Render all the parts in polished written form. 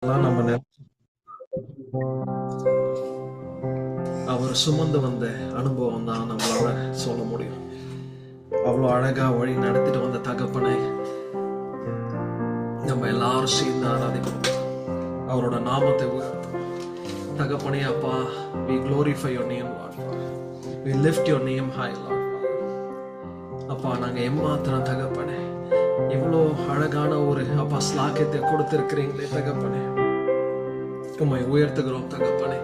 நம்ம அவர் சுமந்து வந்த அனுபவம் தான் நம்மளால சொல்ல முடியும். அவ்வளோ அழகா வழி நடத்திட்டு வந்த தகப்பனை நம்ம எல்லாரும் சேர்ந்து ஆராதிப்போம். அவரோட நாமத்தை உயர்த்தும். தகப்பனே அப்பா, we glorify your name Lord. We lift your name high Lord. அப்பா, நாங்க எம்மாத்திரம் தகப்பனே இவ்வளோ அழகான ஒரு அப்பா ஸ்லாக்கியத்தை கொடுத்திருக்கிறீங்களே தகப்பனே, உம்மை உயர்த்துகிறோம் தகப்பனே,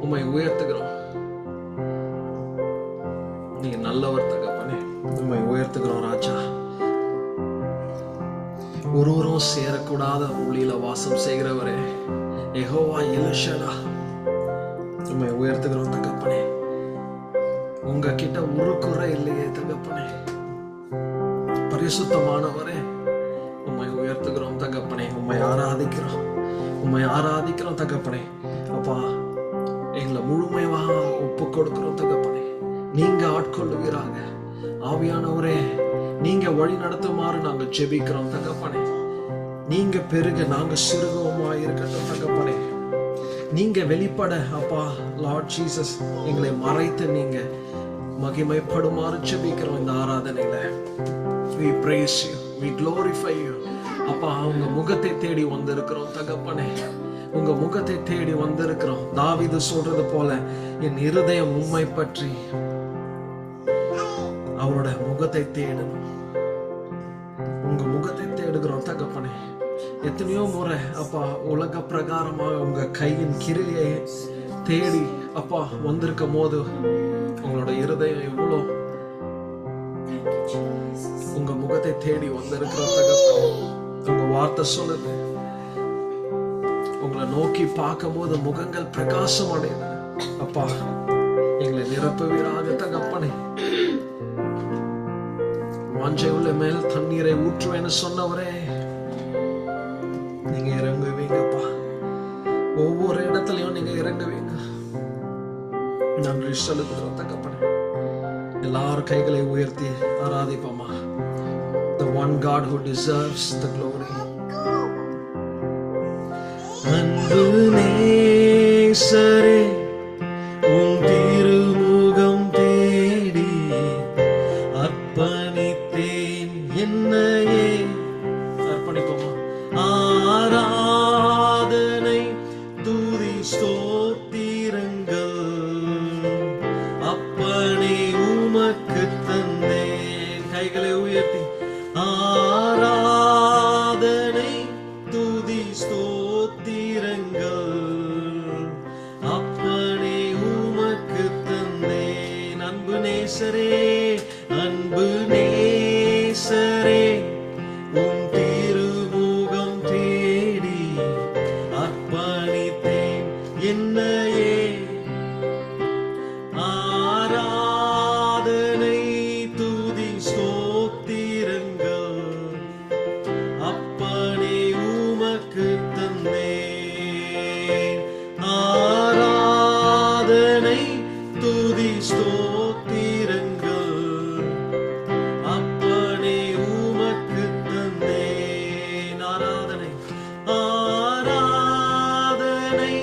உம்மை உயர்த்துகிறோம். நீங்க நல்லவர் தகப்பனே, உம்மை உயர்த்துகிறோம் ராஜா. ஒருவரும் சேரக்கூடாத ஒளியில வாசம் செய்கிறவரே யெகோவா எலிஷடா, உம்மை உயர்த்துகிறோம் தகப்பனே. உங்க கிட்ட ஒரு குறை இல்லையே தகப்பனே. பரிசுத்தமானவரே, உம்மை உயர்த்துகிறோம் தகப்பனே, உம்மை ஆராதிக்கிறோம், உம்மை ஆராதிக்கிறோம் தகப்பனே. அப்பா, எங்களை முழுமையா ஒப்பு கொடுக்கிறோம் தகப்பனே. நீங்க ஆட்கொள்ளுவீராக. ஆவியானவரே, நீங்க வழி நடத்துமாறு நாங்கள் ஜெபிக்கிறோம் தகப்பனே. நீங்க பெருக நாங்க சிறுகவுமா இருக்கட்டும் தகப்பனே. நீங்க வெளிப்பட அப்பா லார்ட் ஜீசஸ் எங்களை மறைத்து நீங்க மகிமைப்படுமாறு ஜெபிக்கிறோம் இந்த ஆராதனையில. We praise you, we glorify you. அப்பா, உங்க முகத்தை தேடி வந்திருக்கிறோம் தகப்பனே, உங்க முகத்தை தேடி வந்திருக்கிறோம். தாவீது சொல்றது போல, என் இருதயம் உம்மை பற்றி அவரோட முகத்தை தேடணும். உங்க முகத்தை தேடுகிறோம் தகப்பனே. எத்தனையோ முறை அப்பா உலக பிரகாரமாக உங்க கையின் கிரியை தேடி அப்பா வந்திருக்கும் போது உங்களோட இருதயம் எவ்வளோ உங்க முகத்தை தேடி வந்திருக்கிற தகப்பனே. உங்க வார்த்தை சொல்லுது, உங்களை நோக்கி பார்க்கும் போது முகங்கள் பிரகாசம் அடையுது. அப்பா, எங்களை நிரப்புவீராக தகப்பனே. வாஞ்சை உள்ள மேல் தண்ணீரை ஊற்றுவேன்னு சொன்னவரே, நீங்க இறங்குவீங்கப்பா. ஒவ்வொரு இடத்துலயும் நீங்க இறங்குவீங்க. நன்றி செலுத்துகிறோம் தகப்பனே. எல்லாரும் கைகளை உயர்த்தி ஆராதிப்போமா. The one God who deserves the glory. அன்பு நேசரே, உன் திருமுகம் தேடி அர்ப்பணித்தேன் என்னையே. அர்ப்பணிப்போமா. ஆராதனை துதி ஸ்தோத்திரங்கள் அப்பனே உமக்கு தந்தேன். கைகளை உயர்த்தி ஆராதனை துதி ஸ்தோத்திரங்கள் அப்பனே உமக்கு தந்தேன். அன்பு நேசரே, அன்பு நேசரே, உன் திருமுகம் தேடி அர்ப்பணித்தேன் என்னையே. ஆராதனை துதி ஸ்தோத்திரங்கள் அப்பனே உமக்கு தந்தேன். ஆராதனை துதி ஸ்தோத்திரங்கள் அப்பனே உமக்கு தந்தேன். ஆராதனை ஆராதனை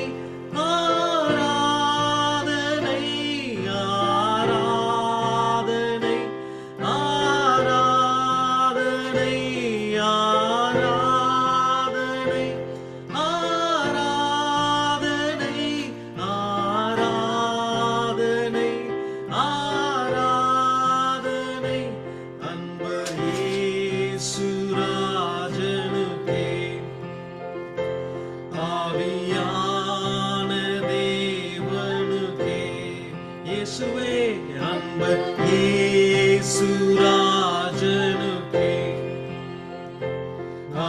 ஆராதனை ஆராதனை ஆராதனை ஆராதனை ஆராதனை ஆராதனை ஆராதனை அன்பு இயேசுராஜனுக்கே. ஆவியான தேவனுக்கே. இயேசுவே, அன்பு இயேசுராஜனுக்கே.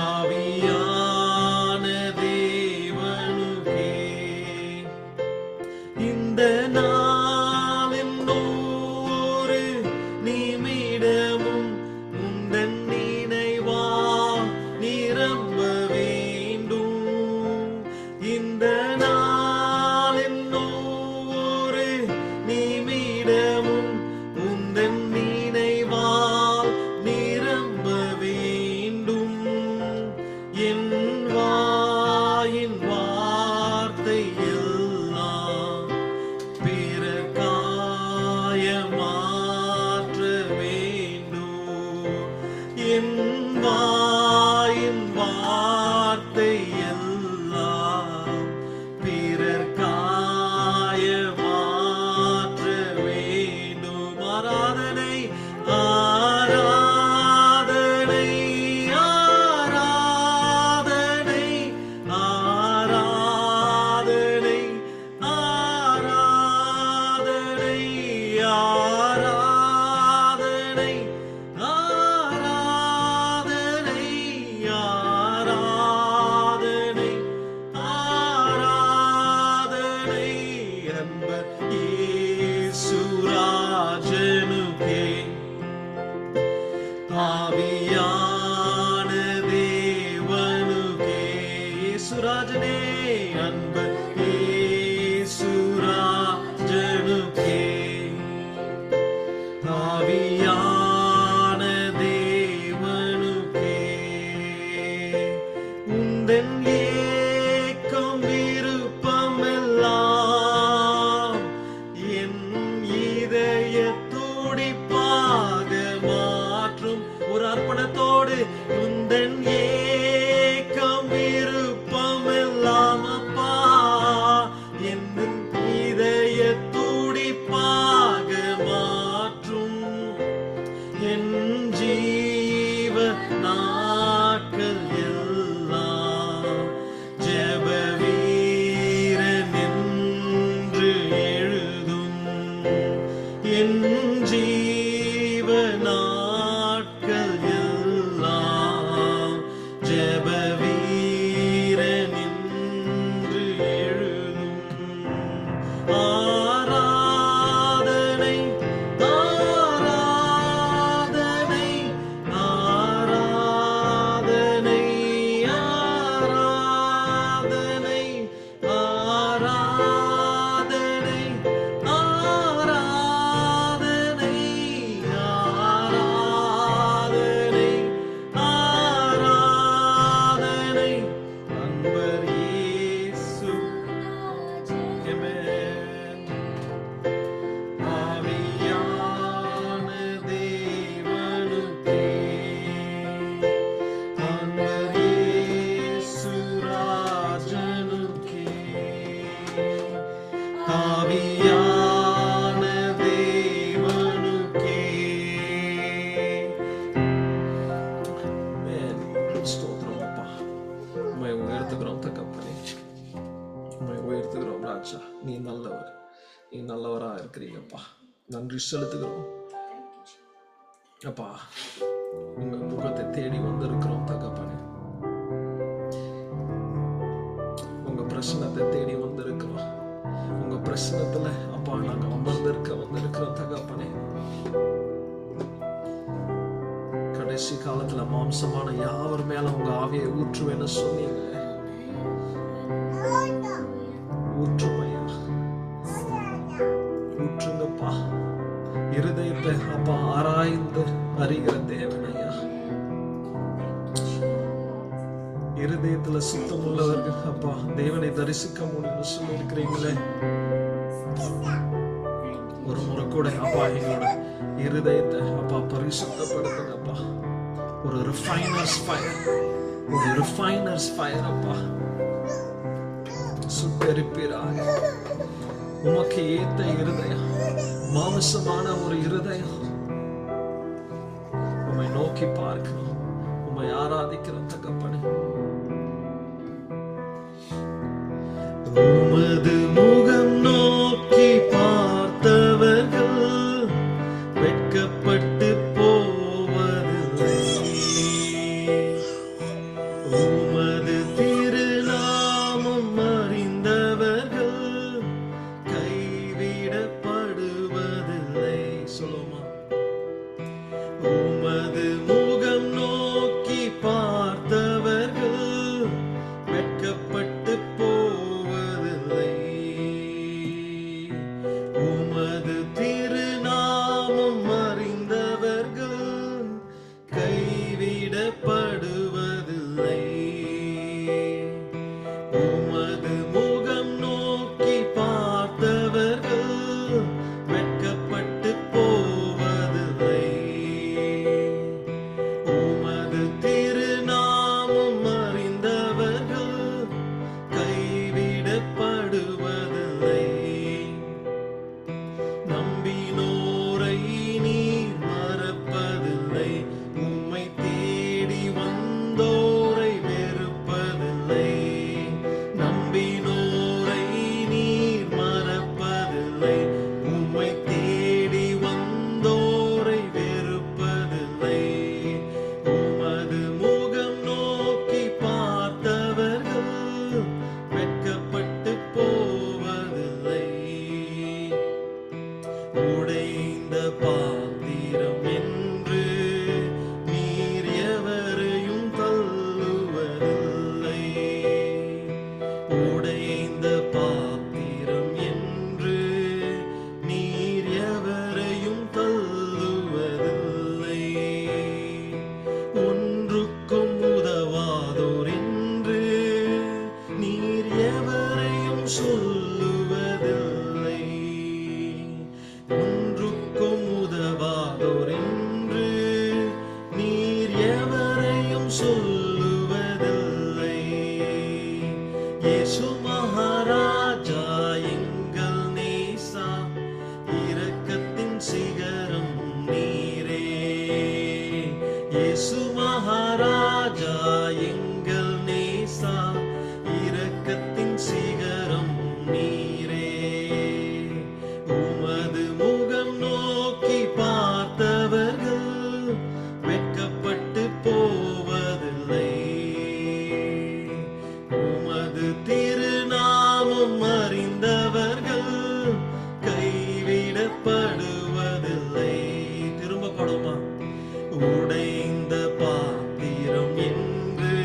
ஆவியான தேவனுக்கே. இந்த நாளின் ஒவ்வொரு நிமிடமும் உந்தன் நினைவா நிரம்ப வேண்டும். இந்த நாளின் ஒவ்வொரு நிமிடமும் உந்தன் நினைவா அன்பர் இயேசுராஜனுக்கே ஆவியான தேவனுக்கே உந்தன் ஏக்கம் விருப்பமெல்லாம் என் இதய துடிப்பாக மாற்றும். ஒரு அர்ப்பணத்தோடு உந்தன் ஏக்கம் விருப்பமெல்லாம் அப்பா என் இதய துடிப்பாக மாற்றும். என் ஜீவ நாட்கள் எல்லாம் ஜெப வீரன் என்று எழுதும். என் ஜீவ நாட்கள் எல்லாம் ஜெப வீரன் என்று எழுதும். ஆராதனை ஆராதனை ஆராதனை ஆராதனை ஆராதனை ஆராதனை ஆராதனை ஆராதனை அன்பர் இயேசு. Amen. ஆவியான தேவனுக்கே அன்பர் இயேசுராஜனுக்கே ஆவியான தேவனுக்கே. Amen. ஸ்தோத்திரம் அப்பா, உம்மை உயர்த்துகிறோம் தகப்பனே, உம்மை உயர்த்துகிறோம் ராஜா. நீ நல்லவர், நீ நல்லவரா இருக்கிறீங்கப்பா. நன்றி செலுத்துகிறோம் அப்பா. உங்க முகத்தை தேடி வந்திருக்கிறோம் தகப்பனே, உங்க பிரசனத்தை தேடி வந்திருக்கிறோம். உங்க பிரசனத்துல அப்பா நாங்க வந்திருக்கிறோம் தகப்பனே. கடைசி காலத்துல மாம்சமான யாவர் மேல உங்க ஆவியை ஊற்றுவேன்னு சொன்னீங்க. ஊற்றுமையா ஊற்றுங்கப்பா. இருதயத்தை அப்பா ஆராய்ந்து அறிகிற தேவனையா. இருதயத்துல சுத்தம் உள்ளவர்கள் அப்பா தேவனை தரிசிக்க முடியும்னு சொல்லி இருக்கிறீங்களே. ஒரு முறை கூட அப்பா எங்களோட இருதயத்தை அப்பா பரிசுத்தப்படுத்துங்கப்பா. ஒரு ரிஃபைனர்ஸ் ஃபயர் அப்பா சுட்டரிப்பீராக. உமக்கு ஏத்த இருதயம், மாம்சமான ஒரு இருதயம் உம்மை நோக்கி பார்க்கிறோம், உம்மை ஆராதிக்கிறோம் தகப்பனே. உமது முகம் நோக்கி பார்த்தவர்கள் வெட்கப்பட்டு போவதில்லை. உமது திருநாமம் அறிந்தவர்கள் கைவிடப்படுவதில்லை. சொல்லுமா, உமது முகம் நோக்கி பார்த்தவர்கள் வெட்கப்பட்டு போவதில்லை. உமது திருநாமம் அறிந்தவர்கள் கைவிடப்படுவதில்லை. உமது முகம் நோக்கி பார்த்தவர்கள் வெட்கப்பட்டு போவதில்லை. உமது திருநாமம் அறிந்தவர்கள் கைவிடப்படுவதில்லை. நம்பினோரை நீர் மறப்பதில்லை. உம்மை தேடி வந்தோரை வெறுப்பதில்லை. நம்பினோரை நீர் மறப்பதில்லை. உம்மை தேடி வந்தோரை வெறுப்பதில்லை. உமது முகம் நோக்கி பார்த்தவர்கள் வெட்கப்பட்டு போவதில்லை. உடைந்த பாத்திரம் என்று நீர் எவரையும் தள்ளுவதில்லை. உடைந்த சொல்லுவதில்லை. ஒன்றுக்கும் உதவாதோர் என்று நீர் எவரையும் சொல்லுவதில்லை. இயேசு மகாராஜா எங்கள் நேசா, இரக்கத்தின் சிகரம் நீரே. இயேசு மகாராஜா எங்கள் நேசா, இரக்கத்தின் சிகரம் நீரே. உமது முகம் நோக்கி பார்த்தவர்கள் வெட்கப்பட்டு போவதில்லை. உமது திருநாமம் அறிந்தவர்கள் கைவிடப்படுவதில்லை. திரும்ப படுமா? உடைந்த பாத்திரம் என்று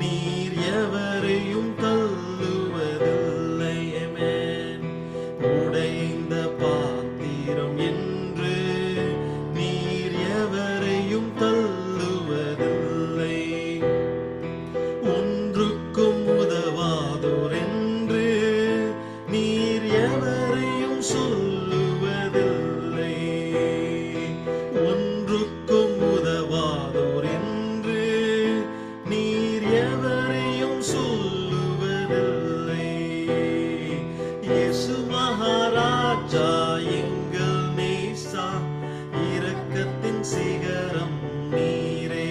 நீர் எவரையும் தள்ளுவதில்லை. ஆமென். உடைந்த பாத்திரம் என்று நீர் எவரையும் தள்ளுவதில்லை. ஒன்றுக்கும் உதவாதோர் என்று நீர் எவரையும் சொல்லுவதில்லை. ஒன்றுக்கும் உதவாதோர் என்று நீர் எவரையும் சொல்லுவதில்லை. இயேசு மகாராஜா எங்கள் நேசா, இரக்கத்தின் சிகரம் நீரே.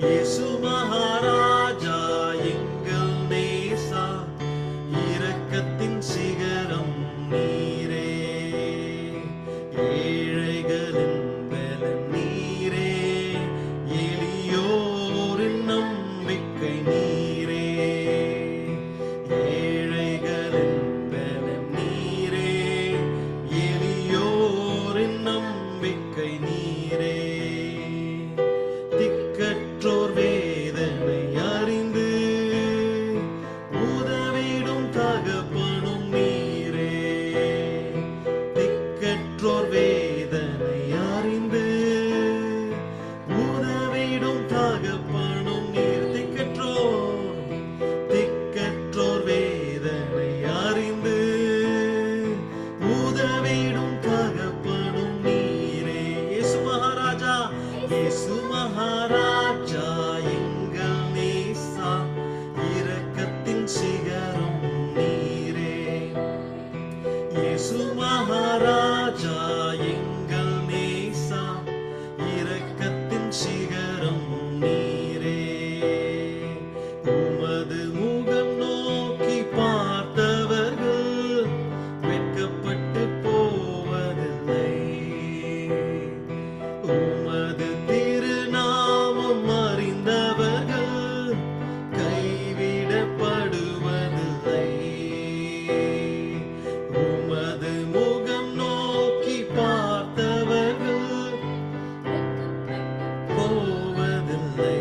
இயேசு மகாராஜா எங்கள் நேசா, இரக்கத்தின் சிகரம் நீரே. ஏழைகளின் பலன் நீரே, எளியோரின் நம்பிக்கை நீரே. ஏழைகளின் பலன் நீரே, எளியோரின் நம்பிக்கை நீரே. திக்கற்றோர் வேதனை அறிந்து உதவிடும் தகப்பனும் நீரே. திக்கற்றோர் வேதனை அறிந்து உதவிடும் தகப்பனும் நீர். திக்கற்றோர் வேதனை அறிந்து உதவிடும் தகப்பனும் நீரே. இயேசு மகாராஜா, இயேசு மகாராஜா எங்கள் நேசா, இரக்கத்தின் சிகரம் நீரே. இயேசு மகாராஜா எங்கள் நேசா, இரக்கத்தின் சிகரம் நீரே. உமது முகம் நோக்கி பார்த்தவர்கள் வெட்கப்பட்டு போவதில்லை. உமது திருநாமம் அறிந்தவர்கள் கைவிடப்படுவதில்லை. உமது முகம் நோக்கி பார்த்தவர்கள் போவதில்லை.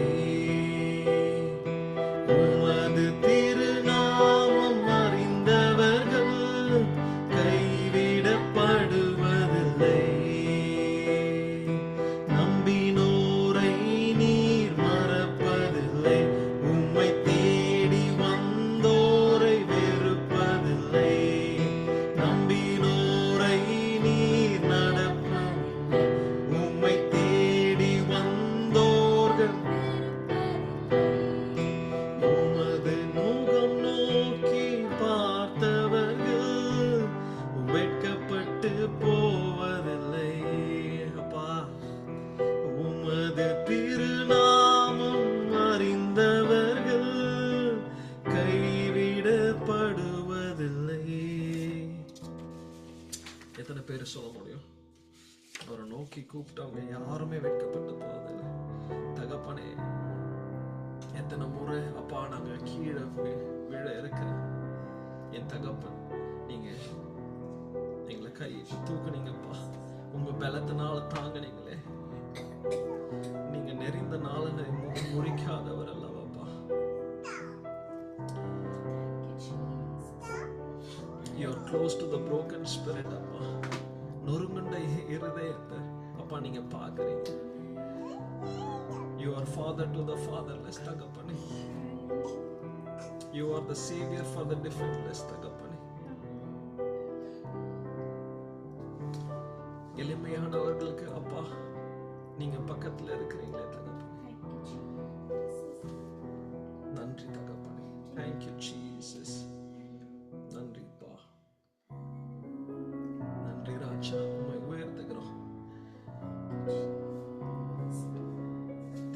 உமது திருநாமம் அறிந்தவர்கள் கைவிடப்படுவதில்லை. நம்பினோரை நீர் மறப்பதில்லை. உம்மை தேடி வந்தோரை வெறுப்பதில்லை. நம்பினோரை நீர் நடப்பதில்லை. உம்மை தேடி வந்தோர்கள் உமது முகம் நோக்கி பார்த்தவர்கள் வெட்கப்பட்டு போவதில்லை. அப்பா, உமது திருநாமம் அறிந்தவர்கள் கைவிடப்படுவதில்லை. எத்தனை பேர் சொல்ல முடியும்? அவரை நோக்கி கூப்பிட்டவங்க யாருமே வெட்கப்பட்டு போவதில்லை. தகப்பனே, எத்தனை முறை அப்பா நாங்க கீழே விழ இருக்க என் தகப்பன் நீங்க எங்களை கை தூக்குனீங்கப்பா. உங்க பலத்தினால தாங்கினீங்களே. நீங்க நெறிந்த நாள முறிக்காதவர் அல்லவாப்பா. You are close to the broken spirit அப்பா. நொறுங்குண்ட இருதயத்தை அப்பா நீங்க பாக்குறீங்க. You are father to the fatherless தகப்பனே. You are the savior for the defenseless தகப்பனே. எளிமையானவர்களுக்கு அப்பா நீங்க பக்கத்துல இருக்கிறீங்களே தகப்பனே. நன்றி தகப்பனே. Thank you Jesus. நன்றிப்பா. நன்றி ராஜா. உம்மை உயர்த்துகிறோம்.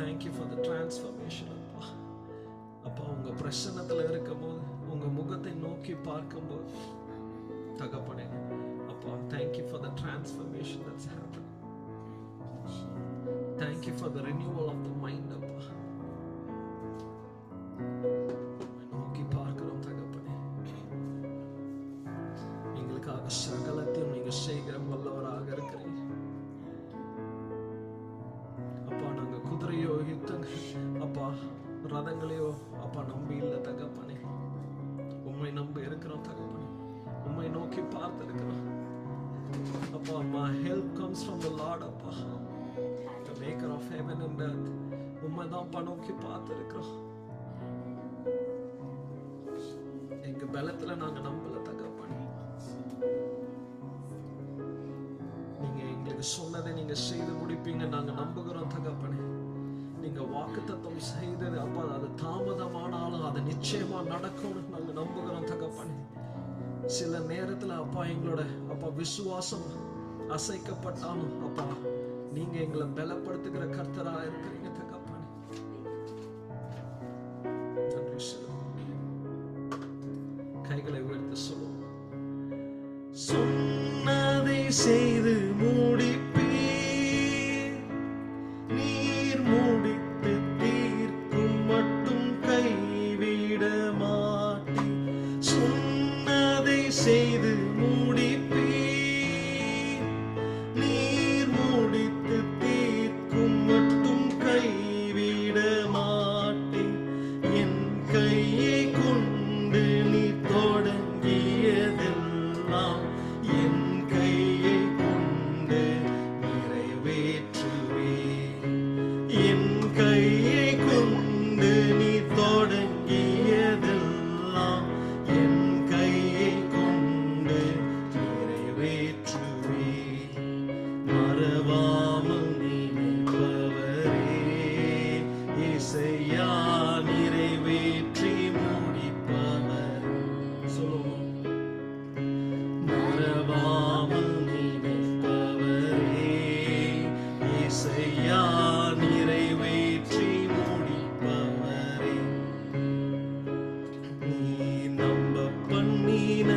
Thank you for the transformation அப்பா. அப்பா உங்க பிரசன்னத்துல இருக்கும்போது உங்க முகத்தை நோக்கி பார்க்கும்போது தகப்பனே அப்பா thank you for the transformation that's happening. Thank you for the renewal of the mind அப்பா. நோக்கி பார்க்கிறோம் தகப்பனே. எங்களுக்காக சகலத்தையும் நீங்க செய்கிற வல்லவராக இருக்கிறீங்க அப்பா. நாங்க குதிரையோ அப்பா ரதங்களையோ அப்பா நம்பி இல்லை தகப்பனே. உம்மை நம்பி இருக்கிறோம் தகப்பனே. உம்மை நோக்கி பார்த்து இருக்கிறோம் அப்பா. my help comes from the Lord அப்பா, the maker of heaven and earth. உம்மை தான் அப்பா நோக்கி பார்த்து இருக்கிறோம். எங்க பலத்துல நாங்க நம்பல தகப்பனே. நீங்க எங்களுக்கு சொன்னதை நீங்க செய்து முடிப்பீங்க நாங்க நம்புகிறோம் தகப்பனே. நீங்க வாக்குத்தத்தம் செய்தது அப்பா அது தாமதமானாலும் அது நிச்சயமா நடக்கும்னு நாங்க நம்புகிறோம் தகப்பனே. சில நேரத்துல அப்பா எங்களோட அப்பா விசுவாசம் அசைக்கப்பட்டாலும் அப்பா நீங்க எங்களை பலப்படுத்துகிற கர்த்தரா இருக்கிறீங்க தகப்பனே. நன்றி சொல்லுவோம். கைகளை உயர்த்தி சொல்லுவோம். சொன்னதை செய்து முடிப்பீர், நீர் முடித்து தீர்க்கும் மட்டும் கைவிட மாட்டீர். சொன்னதை செய்து முடிப்பீர், நீர் முடித்து தீர்க்கும் மட்டும் கைவிட மாட்டீர். என் கையை கொண்டு நீ தொடங்கியதெல்லாம் என் கையை கொண்டு நிறைவேற்றுவே. என் கையை கொண்டு நீ தொடங்கியதெல்லாம் என் கையை கொண்டு நிறைவேற்றுவே. மறவாமல் நினைப்பவரே இசையா நிறைவேற்றி முடிப்பவர். சொல்லுவோம். மறவாமல் நினைப்பவரே இசையா நிறைவேற்றி முடிப்பவரே. நீ நம்ப பண்ணின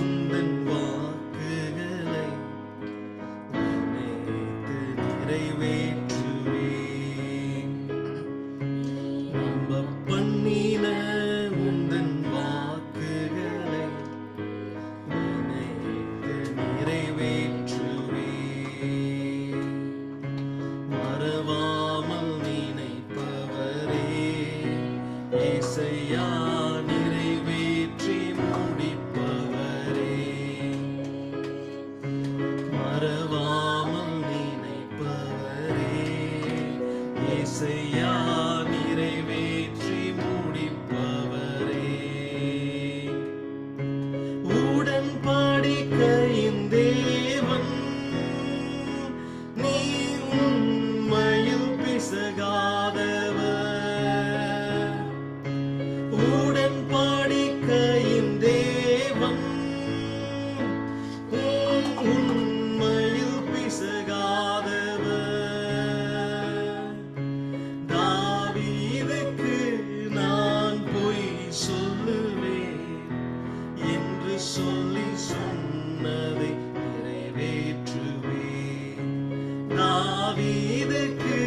உந்தன் வாக்குகளை நினைத்து நிறைவேற்றுவே. நம்ப பண்ணின உந்தன் வாக்குகளை நினைத்து நிறைவேற்றுவே. மறவாமல் நினைப்பவரே இசையா நிறைவேற்றி முடிப்பவரே. மறவாமல் நினைப்பவரே இசையா நிறைவேற்றி முடிப்பவரே. உடன்படிக்கையின் தேவன் நீ உண்மையில் பிசகாதவர். உடன்படிக்கையின் தேவன் உண்மையில் பிசகாதவர். தாவீதுக்கு நான் பொய் சொல்லுவேன் என்று சொல்லி சொன்னதை நிறைவேற்றுவேன். தாவீதுக்கு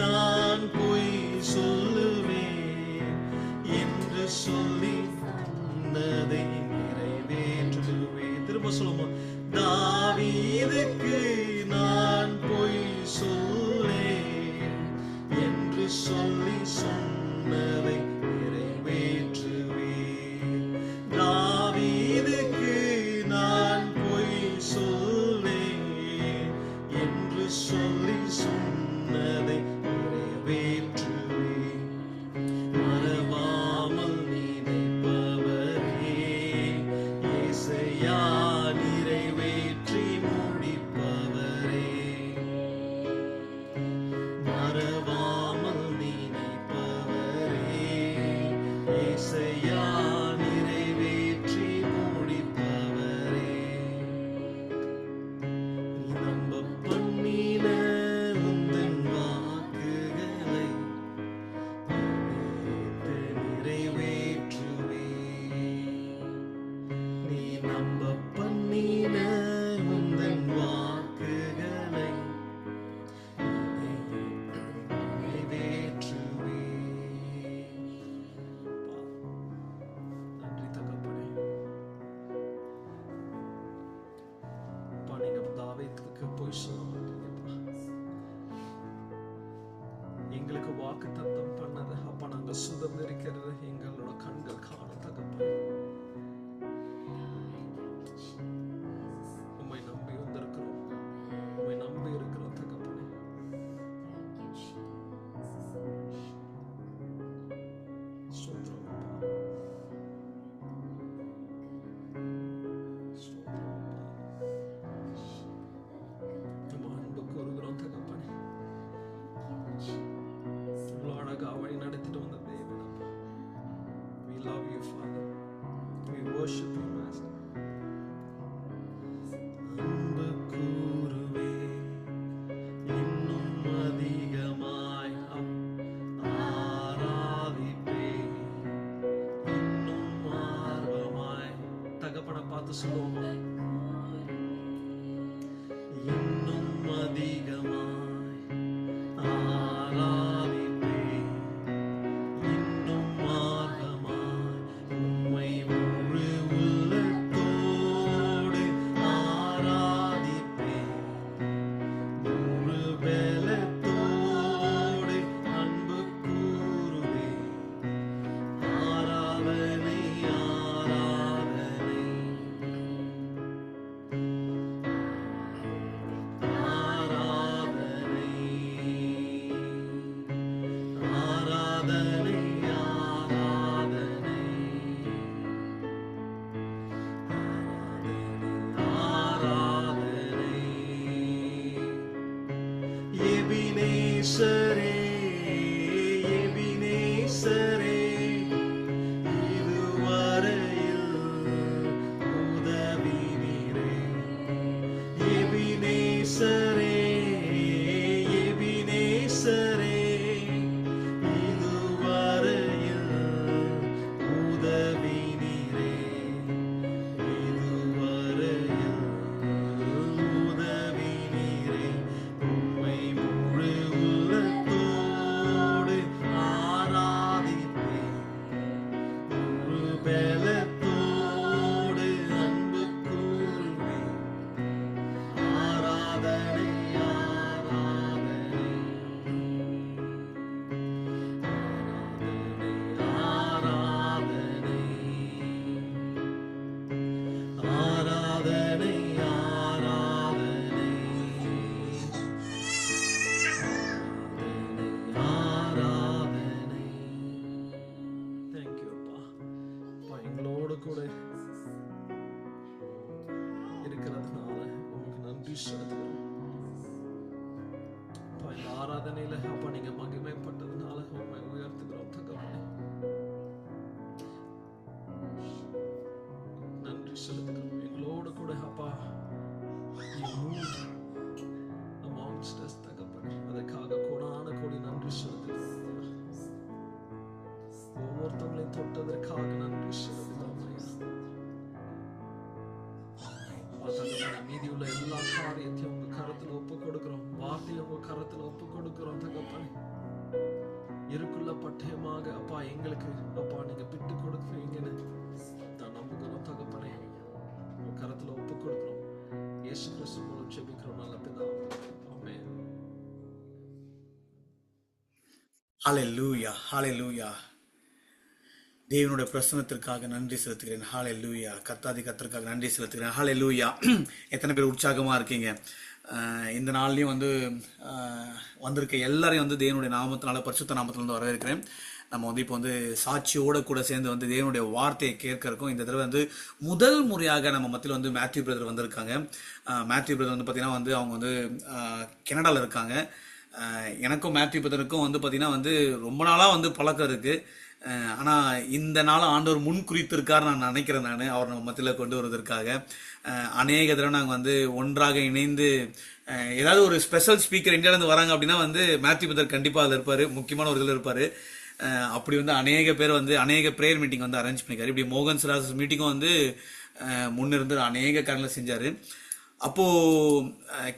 நான் பொய் சொல்லுவேன் என்று சொல்லி சொன்னதை நிறைவேற்றுவேன். திரும்ப சொல்லுவோம். தாவீதுக்கு நான் பொய் சொல்லேன் என்று சொல்லி சொன்னதை நிறைவேற்றுவேன். தாவீதுக்கு நான் பொய் சொல்லேன் என்று சொல்லி சொன்னதை நிறைவேற்றுவேன். மறவாமல் நினைப்பவரே வாக்குத்தத்தம் பண்ணது அப்பா நாங்க சுதந்திரிக்கிறது எங்களோட கண்கள் காணும் தகப்பனே. உம்மை நம்பி வந்திருக்கிறோம், உம்மை நம்பி இருக்கிறோம் தகப்பனே. ஸ்தோத்திரம் அப்பா. ஸ்தோத்திரம் அப்பா. நம்ம அன்பு கூறுகிறோம் தகப்பனே. இவ்வளோ அழகா வழி நடத்திட்டு வந்த தேவன் அப்பா. We love you, Father. We worship you, Master. அன்பு கூறுவே இன்னும் அதிகமாய் ஆராதிப்பே இன்னும் ஆர்வமாய். தகப்பனை பார்த்து சொல்லுவோமா? இன்னும் அதிகமாய் ஆராதிப்பே இன்னும் ஆர்வமாய் உம்மை முழு உள்ளத்தோடு ஆராதிப்பே முழு பலத்தோடு அன்பு கூறுவே. ஆராதனை ஆராதனை ஆராதனை ஆராதனை ஆராதனை. எபினேசரே எபினேசரே இதுவரையில் உதவினீரே. எபினேசரே எபினேசரே இதுவரையில் உதவினீரே. இதுவரையில் உதவினீரே. உம்மை முழு உள்ளத்தோடு ஆராதிப்பே முழு பலத்தோடு அன்பு கூறுவே. ஆராதனை ஆராதனை ஆராதனை ஆராதனை ஆராதனை ஆராதனை. தேங்க்யூ அப்பா. அப்பா எங்களோடு கூட இருக்கிறதுனால உங்களுக்கு நன்றி செலுத்துகிறோம். அப்பா இந்த ஆராதனையில அப்பா நீங்க மகிமைப்பட்டதுனால உண்மை உயர்த்துகிறோம் தகவலை நன்றி செலுத்துகிறோம். எங்களோடு கூட அப்பா you moved amongst us தகப்பனே. அதற்காக கோடான கோடி நன்றி செலுத்துகிறோம். ஒவ்வொருத்தவங்களையும் தொட்டதற்காக நன்றி செலுத்துகிறோம் ஐயா. தகப்பனே மீதி உள்ள எல்லா காரியத்தையும் உங்க கரத்துல ஒப்பு கொடுக்கிறோம். வார்த்தையை உங்க கரத்துல ஒப்பு கொடுக்கிறோம் தகப்பனே. இருக்குள்ள பட்டயமாக அப்பா எங்களுக்கு அப்பா நீங்க விட்டு கொடுக்குறீங்கன்னு நான் நம்புகிறோம் தகப்பனே. உங்க கரத்துல ஒப்பு கொடுக்கிறோம். இயேசு கிறிஸ்து மூலம் ஜெபிக்கிறோம் நல்ல பிதாவே. ஆமென். ஹalleluya ஹalleluya. தேவனுடைய பிரசன்னத்திற்காக நன்றி செலுத்துகிறேன். ஹalleluya. கர்த்தாதி கர்த்தருக்காக நன்றி செலுத்துகிறேன். ஹalleluya. எத்தனை பேர் உற்சாகமா இருக்கீங்க? இந்த நாள்லயும் வந்திருக்க எல்லாரையும் தேவனுடைய நாமத்தினால பரிசுத்த நாமத்திலிருந்து வரவேற்கிறேன். நம்ம இப்போ சாட்சியோட கூட சேர்ந்து தேவனுடைய வார்த்தையை கேட்கறக்கும் இந்த தடவை முதல் முறையாக நம்ம மத்தியில் மேத்யூ பிரதர் வந்திருக்காங்க. மேத்யூ பிரதர் பார்த்தீங்கன்னா அவங்க கனடாவில் இருக்காங்க. எனக்கும் மேத்யூ பிரதருக்கும் பார்த்தீங்கன்னா ரொம்ப நாளாக பழக்கம் இருக்கு. ஆனால் இந்த நாள் ஆண்டவர் முன் குறித்திருக்கார் நான் நினைக்கிறேன். அவர் நம்ம மத்தியில் கொண்டு வருவதற்காக அநேக தடவை நாங்கள் ஒன்றாக இணைந்து ஏதாவது ஒரு ஸ்பெஷல் ஸ்பீக்கர் இந்தியாவிலேருந்து வராங்க அப்படின்னா மேத்யூ பிரதர் கண்டிப்பாக அதில் இருப்பார், முக்கியமான ஒரு இதில் இருப்பார். அப்படி அநேக பேர் அநேக ப்ரேயர் மீட்டிங் அரேஞ்ச் பண்ணிக்காரு. இப்படி மோகன் சிராஸ் மீட்டிங்கும் முன்னிருந்து அநேக காரணங்களை செஞ்சார். அப்போ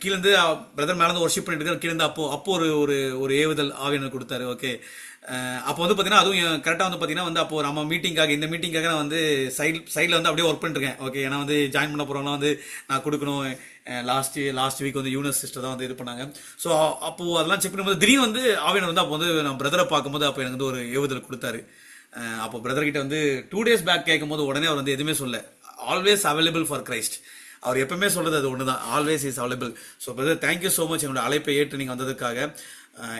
கீழேருந்து பிரதர் மேலேருந்து ஒர்ஷிப் பண்ணிட்டு இருக்காரு. கீழேருந்து அப்போ ஒரு ஒரு ஏவுதல் ஆவியானவர் கொடுத்தாரு. ஓகே, அப்போ வந்து பார்த்தீங்கன்னா அதுவும் கரெக்டாக வந்து பார்த்தீங்கன்னா வந்து அப்போ நம்ம மீட்டிங்காக இந்த மீட்டிங்காக நான் வந்து சைடில் வந்து அப்படியே ஒர்க் பண்ணிருக்கேன். ஓகே, ஏன்னா வந்து ஜாயின் பண்ண போகிறவங்களாம் வந்து நான் கொடுக்கணும். லாஸ்ட் வீக் வந்து யூனிவர்ஸ் சிஸ்டர் தான் வந்து இது பண்ணாங்க. ஸோ அப்போ அதெல்லாம் செக் பண்ணும்போது திடீர்னு வந்து ஆவியனர் வந்து அப்போ வந்து நான் பிரதரை பார்க்கும்போது அப்போ எனக்கு வந்து ஒரு ஏவுதல் கொடுத்தாரு. அப்போ பிரதர் கிட்ட வந்து 2 days பேக் கேட்கும்போது உடனே அவர் வந்து எதுவுமே சொல்ல, ஆல்வேஸ் அவைலபிள் ஃபார் கிரைஸ்ட். அவர் எப்பவுமே சொல்றது அது ஒன்று தான், always is available. So brother, thank you so much என்னோட அழைப்பை ஏற்று நீங்கள் வந்ததுக்காக.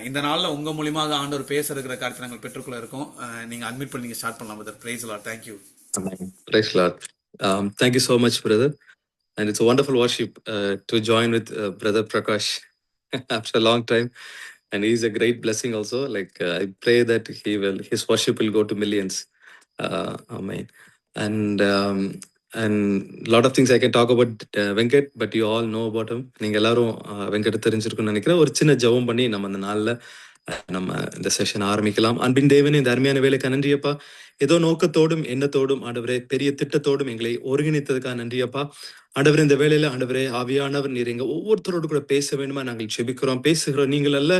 இந்த நாளில் உங்கள் மூலியமாக ஆண்டவர் பேச இருக்கிற காரியத்தை நாங்கள் பெற்றுக்கொள்ள இருக்கோம். நீங்கள் அட்மிட் பண்ணி நீங்கள் ஸ்டார்ட் பண்ணலாம் brother. Praise Lord. Thank you. Amen. Praise Lord. Thank you so much, brother. And it's a wonderful worship to join with Brother Prakash after a long time. And he's a great blessing also. Like I pray that his worship will go to millions. Amen. And lot of things I can talk about Venkat, but you all know about him. நீங்க எல்லாரும் வெங்கட் தெரிஞ்சிருக்கும்னு நினைக்கிறேன். ஒரு சின்ன ஜெபம் பண்ணி நம்ம அந்த நாள்ல நம்ம இந்த செஷன் ஆரம்பிக்கலாம். அன்பின் தேவனே, இந்த அருமையான வேலைக்கு நன்றியப்பா. ஏதோ நோக்கத்தோடும் எண்ணத்தோடும் ஆண்டவரே, பெரிய திட்டத்தோடும் எங்களை ஒருங்கிணைத்ததுக்காக நன்றியப்பா. ஆண்டவரே, இந்த வேலையில ஆண்டவரே ஆவியானவர் நீர் எங்க ஒவ்வொருத்தரோடு கூட பேச வேண்டுமா நாங்கள் செபிக்கிறோம். பேசுகிறோம் நீங்கள் அல்ல,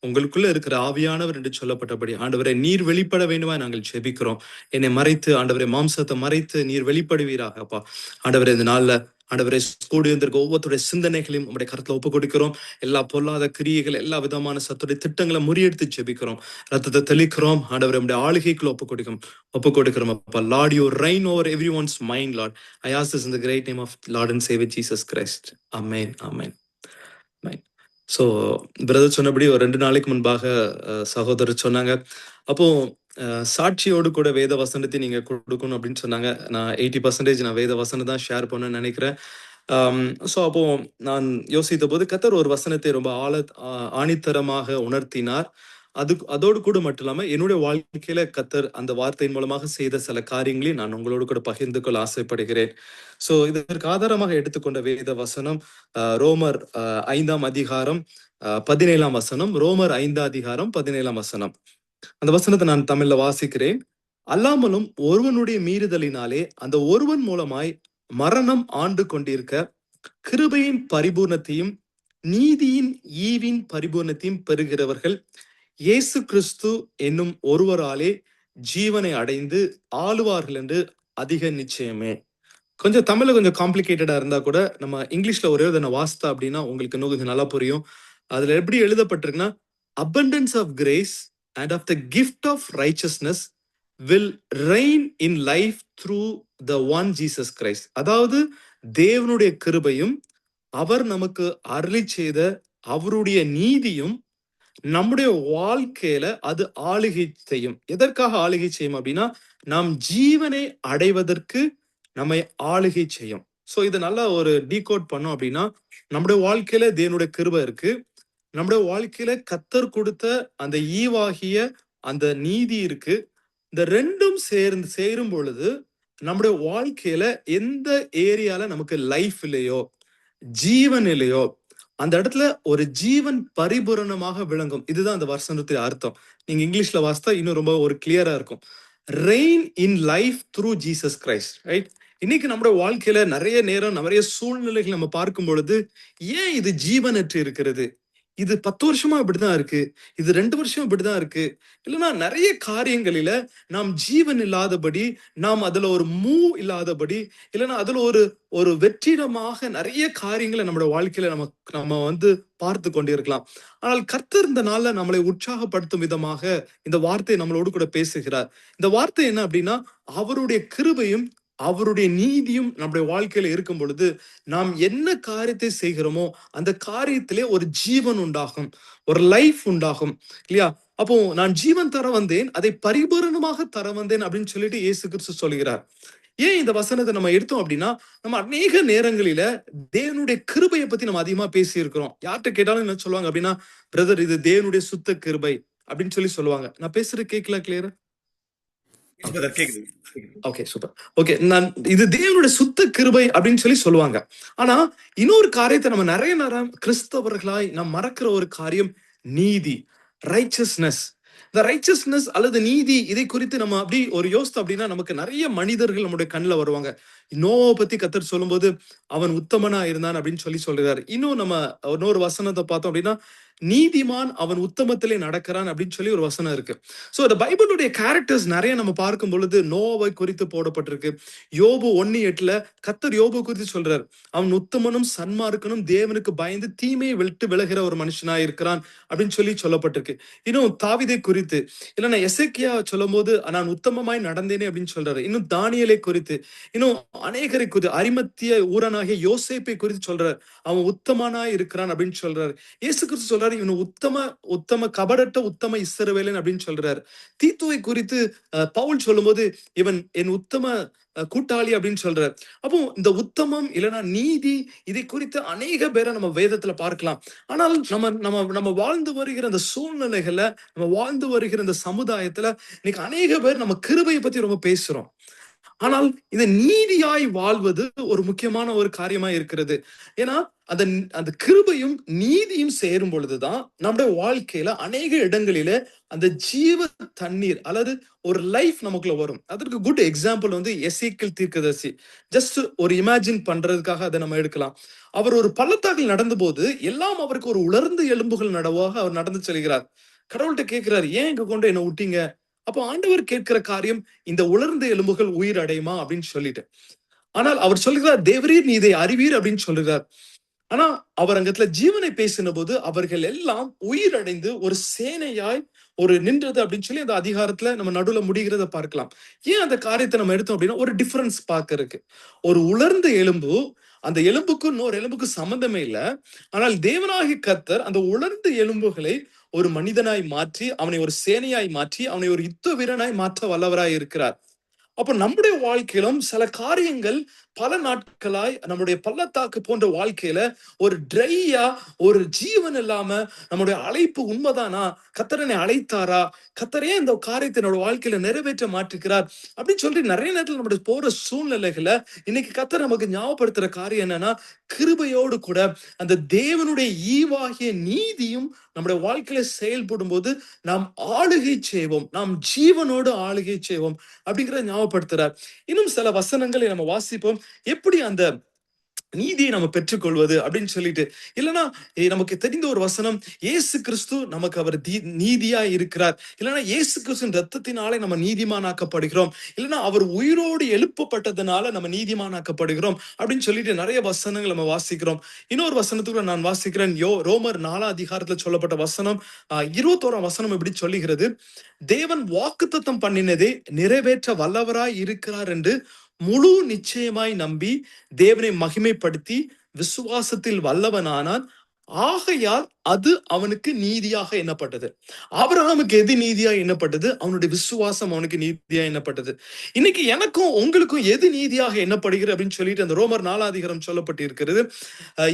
உங்களுக்குள்ள இருக்கிற ஆவியானவர் என்று சொல்லப்பட்டபடி ஆண்டவரே நீர் வெளிப்பட வேண்டுமா நாங்கள் செபிக்கிறோம். என்னை மறைத்து ஆண்டவரே, மாம்சத்தை மறைத்து நீர் வெளிப்படுவீராக அப்பா. ஆண்டவரே, இந்த நாள்ல ஆண்டவரே கூடி வந்திருக்க ஒவ்வொருத்தருடைய சிந்தனைகளையும் உங்களுடைய கருத்துல ஒப்பு கொடுக்கிறோம். எல்லா பொல்லாத கிரியைகள், எல்லா விதமான சத்துடைய திட்டங்களை முறியெடுத்து ஜெபிக்கிறோம். ரத்தத்தை தெளிக்கிறோம். ஆண்டவரே, நம்முடைய ஆளுகைக்குள்ள ஒப்பு கொடுக்கிறோம் அப்பா. Lord, you reign over everyone's mind, Lord. I ask this in the great name of Lord and Savior Jesus Christ. Amen. Amen. Amen. So brother சொன்னபடி ஒரு 2 நாளைக்கு முன்பாக சகோதரர் சொன்னாங்க, அப்போ சாட்சியோடு கூட வேத வசனத்தை நீங்க கொடுக்கணும் அப்படின்னு சொன்னாங்க. நான் 80% நான் வேத வசனம் தான் ஷேர் பண்ணணும்னு நினைக்கிறேன். ஸோ அப்போ நான் யோசித்த போது கர்த்தர் ஒரு வசனத்தை ரொம்ப ஆணித்தரமாக உணர்த்தினார். அதோடு கூட மட்டும் இல்லாம என்னுடைய வாழ்க்கையில கர்த்தர் அந்த வார்த்தையின் மூலமாக செய்த சில காரியங்களையும் நான் உங்களோடு கூட பகிர்ந்து கொள்ள ஆசைப்படுகிறேன். ஸோ இதற்கு ஆதாரமாக எடுத்துக்கொண்ட வேத வசனம் ரோமர் 5ஆம் அதிகாரம் 17ஆம் வசனம். ரோமர் 5ஆம் அதிகாரம் 17ஆம் வசனம். அந்த வசனத்தை நான் தமிழ்ல வாசிக்கிறேன். அல்லாமலும் ஒருவனுடைய மீறுதலினாலே அந்த ஒருவன் மூலமாய் மரணம் ஆண்டு கொண்டிருக்க கிருபையின் பரிபூர்ணத்தையும் நீதியின் ஈவின் பரிபூர்ணத்தையும் பெறுகிறவர்கள் இயேசு கிறிஸ்து என்னும் ஒருவராலே ஜீவனை அடைந்து ஆளுவார்கள் என்று அதிக நிச்சயமே. கொஞ்சம் தமிழ்ல கொஞ்சம் காம்ப்ளிகேட்டடா இருந்தா கூட நம்ம இங்கிலீஷ்ல ஒரே வாசித்தா அப்படின்னா உங்களுக்கு இன்னும் கொஞ்சம் நல்லா புரியும். அதுல எப்படி எழுதப்பட்டிருக்குன்னா, abundance of grace and of the gift of righteousness will reign in life through the one Jesus Christ. அதாவது தேவனுடைய கிருபையும் அவர் நமக்கு அருளி செய்த அவருடைய நீதியும் நம்முடைய வாழ்க்கையில அது ஆளுகை செய்யும். எதற்காக ஆளுகை செய்யும் அப்படின்னா, நாம் ஜீவனை அடைவதற்கு நம்மை ஆளுகை செய்யும். சோ இதை நல்லா ஒரு டீகோட் பண்ணோம் அப்படின்னா, நம்முடைய வாழ்க்கையில தேவனுடைய கிருபை இருக்கு, நம்முடைய வாழ்க்கையில கர்த்தர் கொடுத்த அந்த ஈவாகிய அந்த நீதி இருக்கு. இந்த ரெண்டும் சேரும் பொழுது நம்முடைய வாழ்க்கையில எந்த ஏரியால நமக்கு லைஃப் இல்லையோ, ஜீவன் இல்லையோ, அந்த இடத்துல ஒரு ஜீவன் பரிபூரணமாக விளங்கும். இதுதான் அந்த வசனத்துடைய அர்த்தம். நீங்க இங்கிலீஷ்ல வாசித்தா இன்னும் ரொம்ப ஒரு கிளியரா இருக்கும். Rain in life through Jesus Christ, right? இன்னைக்கு நம்முடைய வாழ்க்கையில நிறைய நேரம் நிறைய சூழ்நிலைகள் நம்ம பார்க்கும் பொழுது, ஏன் இது ஜீவனற்று இருக்கிறது? இது 10 வருஷமா இப்படிதான் இருக்கு, இது 2 வருஷம் இப்படிதான் இருக்கு, இல்லைன்னா நிறைய காரியங்களில நாம் ஜீவன் இல்லாதபடி, நாம் அதுல ஒரு இல்லாதபடி, இல்லைன்னா அதுல ஒரு வெற்றிடமாக நிறைய காரியங்களை நம்மளோட வாழ்க்கையில நம்ம பார்த்து கொண்டிருக்கலாம். ஆனால் கர்த்தர் இந்த நாள்ல நம்மளை உற்சாகப்படுத்தும் விதமாக இந்த வார்த்தை நம்மளோடு கூட பேசுகிறார். இந்த வார்த்தை என்ன அப்படின்னா, அவருடைய கிருபையும் அவருடைய நீதியும் நம்முடைய வாழ்க்கையில இருக்கும் பொழுது நாம் என்ன காரியத்தை செய்கிறோமோ அந்த காரியத்திலே ஒரு ஜீவன் உண்டாகும், ஒரு லைஃப் உண்டாகும், இல்லையா? அப்போ நான் ஜீவன் தர வந்தேன், அதை பரிபூரணமாக தர வந்தேன் அப்படின்னு சொல்லிட்டு இயேசு கிறிஸ்து சொல்கிறார். ஏன் இந்த வசனத்தை நம்ம எடுத்தோம் அப்படின்னா, நம்ம அநேக நேரங்களில தேவனுடைய கிருபையை பத்தி நம்ம அதிகமா பேசி இருக்கிறோம். யார்கிட்ட கேட்டாலும் என்ன சொல்லுவாங்க அப்படின்னா, பிரதர் இது தேவனுடைய சுத்த கிருபை அப்படின்னு சொல்லுவாங்க. நான் பேசுறது கேட்கல? கிளியரா? Okay, super. ஓகே, நான் இது தேவனுடைய சுத்த கிருபை அப்படின்னு சொல்லுவாங்க. ஆனா இன்னொரு காரியத்தை நம்ம நிறைய நேரம் கிறிஸ்தவர்களாய் நாம் மறக்கிற ஒரு காரியம் நீதி, ரைச்சஸ்னஸ். இந்த ரைச்சஸ்னஸ் அல்லது நீதி, இதை குறித்து நம்ம அப்படி ஒரு யோசித்தோம் அப்படின்னா நமக்கு நிறைய மனிதர்கள் நம்முடைய கண்ணில் வருவாங்க. நோவை பத்தி கர்த்தர் சொல்லும்போது அவன் உத்தமனா இருந்தான் அப்படின்னு சொல்றாரு. இன்னும் நம்ம இன்னொரு வசனத்தை பார்த்தோம் அப்படின்னா, நீதிமான் அவன் உத்தமத்திலே நடக்கிறான் அப்படின்னு சொல்லி ஒரு வசனம் இருக்கு. சோ இந்த பைபிளுடைய கேரக்டர்ஸ் நிறைய நம்ம பார்க்கும் பொழுது நோவை குறித்து போடப்பட்டிருக்கு. யோபு 1:8 கர்த்தர் யோபு குறித்து சொல்றார், அவன் உத்தமனும் சன்மார்க்கனும் தேவனுக்கு பயந்து தீமையை விட்டு விலகிற ஒரு மனுஷனா இருக்கிறான் அப்படின்னு சொல்லி சொல்லப்பட்டிருக்கு. இன்னும் தாவீதை குறித்து, இல்லைன்னா எசேக்கியா சொல்லும் போது நான் உத்தமமாய் நடந்தேனே அப்படின்னு சொல்றாரு. இன்னும் தானியேலை குறித்து, இன்னும் அநேகரை குறித்து, அரிமத்திய ஊரனாகிய யோசேப்பை குறித்து சொல்றாரு, அவன் உத்தமனாய் இருக்கிறான் அப்படின்னு சொல்றாரு. இயேசு கிறிஸ்து சொல்றாரு, இவன் உத்தம கபடற்ற உத்தம இஸ்ரவேலன் அப்படின்னு சொல்றாரு. தீத்துவை குறித்து பவுல் சொல்லும்போது இவன் என் உத்தம கூட்டாளி அப்படின்னு சொல்றாரு. அப்போ இந்த உத்தமம் இல்லைன்னா நீதி, இதை குறித்து அநேக பேரை நம்ம வேதத்துல பார்க்கலாம். ஆனால் நம்ம நம்ம நம்ம வாழ்ந்து வருகிற அந்த சூழ்நிலைகளை, நம்ம வாழ்ந்து வருகிற இந்த சமுதாயத்துல இன்னைக்கு அநேக பேர் நம்ம கிருபையை பத்தி ரொம்ப பேசுறோம். ஆனால் இந்த நீதியாய் வாழ்வது ஒரு முக்கியமான ஒரு காரியமா இருக்கிறது. ஏன்னா அந்த அந்த கிருபையும் நீதியும் சேரும் பொழுதுதான் நம்முடைய வாழ்க்கையில அநேக இடங்களில அந்த ஜீவ தண்ணீர் அல்லது ஒரு லைஃப் நமக்குள்ள வரும். அதற்கு குட் எக்ஸாம்பிள் வந்து எசேக்கியேல் தீர்க்கதரிசி. ஜஸ்ட் ஒரு இமேஜின் பண்றதுக்காக அதை நம்ம எடுக்கலாம். அவர் ஒரு பள்ளத்தாக்கில் நடந்த போது எல்லாம் அவருக்கு ஒரு உலர்ந்த எலும்புகள் நடவாக அவர் நடந்து செல்கிறார். கடவுள்கிட்ட கேட்கிறார், ஏன் இங்க கொண்டு என்ன விட்டீங்க? அப்போ ஆண்டவர் கேட்கிற காரியம், இந்த உலர்ந்த எலும்புகள் உயிர் அடையுமா அப்படின்னு சொல்லிட்டு. ஆனால் அவர் சொல்கிறார், தேவரீர் நீ இதை அறிவீர் அப்படின்னு சொல்கிறார். ஆனா அவர் அங்கத்துல ஜீவனை பேசின போது அவர்கள் எல்லாம் உயிர் அடைந்து ஒரு சேனையாய் ஒரு நின்றது அப்படின்னு சொல்லி அந்த அதிகாரத்துல நம்ம நடுவுல முடிகிறத பார்க்கலாம். ஏன் அந்த காரியத்தை நம்ம எடுத்தோம் அப்படின்னா ஒரு டிஃபரன்ஸ் பார்க்க இருக்கு. ஒரு உலர்ந்த எலும்பு, அந்த எலும்புக்கும் இன்னொரு எலும்புக்கு சம்பந்தமே இல்லை. ஆனால் தேவனாகி கர்த்தர் அந்த உலர்ந்த எலும்புகளை ஒரு மனிதனாய் மாற்றி, அவனை ஒரு சேனையாய் மாற்றி, அவனை ஒரு யுத்த வீரனாய் மாற்ற வல்லவராய் இருக்கிறார். அப்ப நம்முடைய வாழ்க்கையிலும் சில காரியங்கள் பல நாட்களாய் நம்முடைய பள்ளத்தாக்கு போன்ற வாழ்க்கையில ஒரு ட்ரையா, ஒரு ஜீவன் இல்லாம, நம்முடைய அழைப்பு உண்மைதானா, கர்த்தரனை அழைத்தாரா, கர்த்தரே இந்த காரியத்தை என்னோட வாழ்க்கையில நிறைவேற்ற மாட்டிருக்கிறார் அப்படின்னு சொல்லி நிறைய நேரத்தில் நம்முடைய போற சூழ்நிலைகளை இன்னைக்கு கர்த்தர் நமக்கு ஞாபகப்படுத்துற காரியம் என்னன்னா, கிருபையோடு கூட அந்த தேவனுடைய ஈவாகிய நீதியும் நம்முடைய வாழ்க்கையில செயல்படும் போது நாம் ஆளுகை செய்வோம், நாம் ஜீவனோடு ஆளுகை செய்வோம் அப்படிங்கிறத ஞாபகப்படுத்துறார். இன்னும் சில வசனங்களை நம்ம வாசிப்போம், எப்படி அந்த நீதியை நம்ம பெற்றுக்கொள்வது அப்படின்னு சொல்லிட்டு. இல்லைன்னா நமக்கு தெரிந்த ஒரு வசனம், இயேசு கிறிஸ்து நமக்கு அவர் நீதியா இருக்கிறார், இல்லைன்னா இயேசு கிறிஸ்துவின் ரத்தத்தினாலே நம்ம நீதிமானாக்கப்படுகிறோம், இல்லைன்னா அவர் உயிரோடு எழுப்பப்பட்டதுனால நம்ம நீதிமானாக்கப்படுகிறோம் அப்படின்னு சொல்லிட்டு நிறைய வசனங்கள் நம்ம வாசிக்கிறோம். இன்னொரு வசனத்துக்குள்ள நான் வாசிக்கிறேன், ரோமர் 4 அதிகாரத்துல சொல்லப்பட்ட வசனம் 21 வசனம் இப்படி சொல்லுகிறது, தேவன் வாக்குத்தத்தம் பண்ணினதை நிறைவேற்ற வல்லவராய் இருக்கிறார் என்று முழு நிச்சயமாய் நம்பி தேவனை மகிமைப்படுத்தி விசுவாசத்தில் வல்லவனானான், ஆகையால் அது அவனுக்கு நீதியாக எண்ணப்பட்டது. ஆபிரகாமுக்கு எது நீதியா எண்ணப்பட்டது? அவனுடைய விசுவாசம் அவனுக்கு நீதியா எண்ணப்பட்டது. இன்னைக்கு எனக்கும் உங்களுக்கும் எது நீதியாக எண்ணப்படுகிறது அப்படின்னு சொல்லிட்டு அந்த ரோமர் 4 அதிகாரம் சொல்லப்பட்டு இருக்கிறது.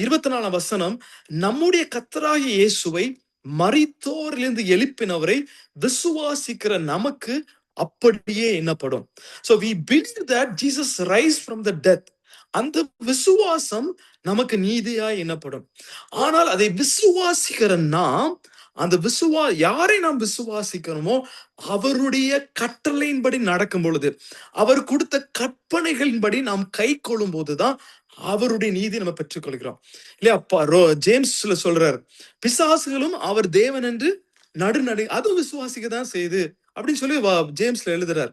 24 வசனம், நம்முடைய கர்த்தராகிய இயேசுவை மரித்தோரிலிருந்து எழுப்பினவரை விசுவாசிக்கிற நமக்கு அப்படியே எண்ணப்படும். So we believe that Jesus rise from the death. அந்த விசுவாசம் நமக்கு நீதியா எண்ணப்படும். ஆனால் அதை விசுவாசிக்கிற நாம், அந்த யாரை நாம் விசுவாசிக்கிறோமோ அவருடைய கட்டளையின்படி நடக்கும் பொழுது, அவர் கொடுத்த கற்பனைகளின்படி நாம் கை கொள்ளும் போதுதான் அவருடைய நீதி நம்ம பெற்றுக்கொள்கிறோம். இல்லையா? ஜேம்ஸ்ல சொல்றார், பிசாசுகளும் அவர் தேவன் என்று நடுநடை அதுவும் விசுவாசிக்கதான் செய்யுது அப்படின்னு சொல்லி ஜேம்ஸ்ல எழுதுறார்.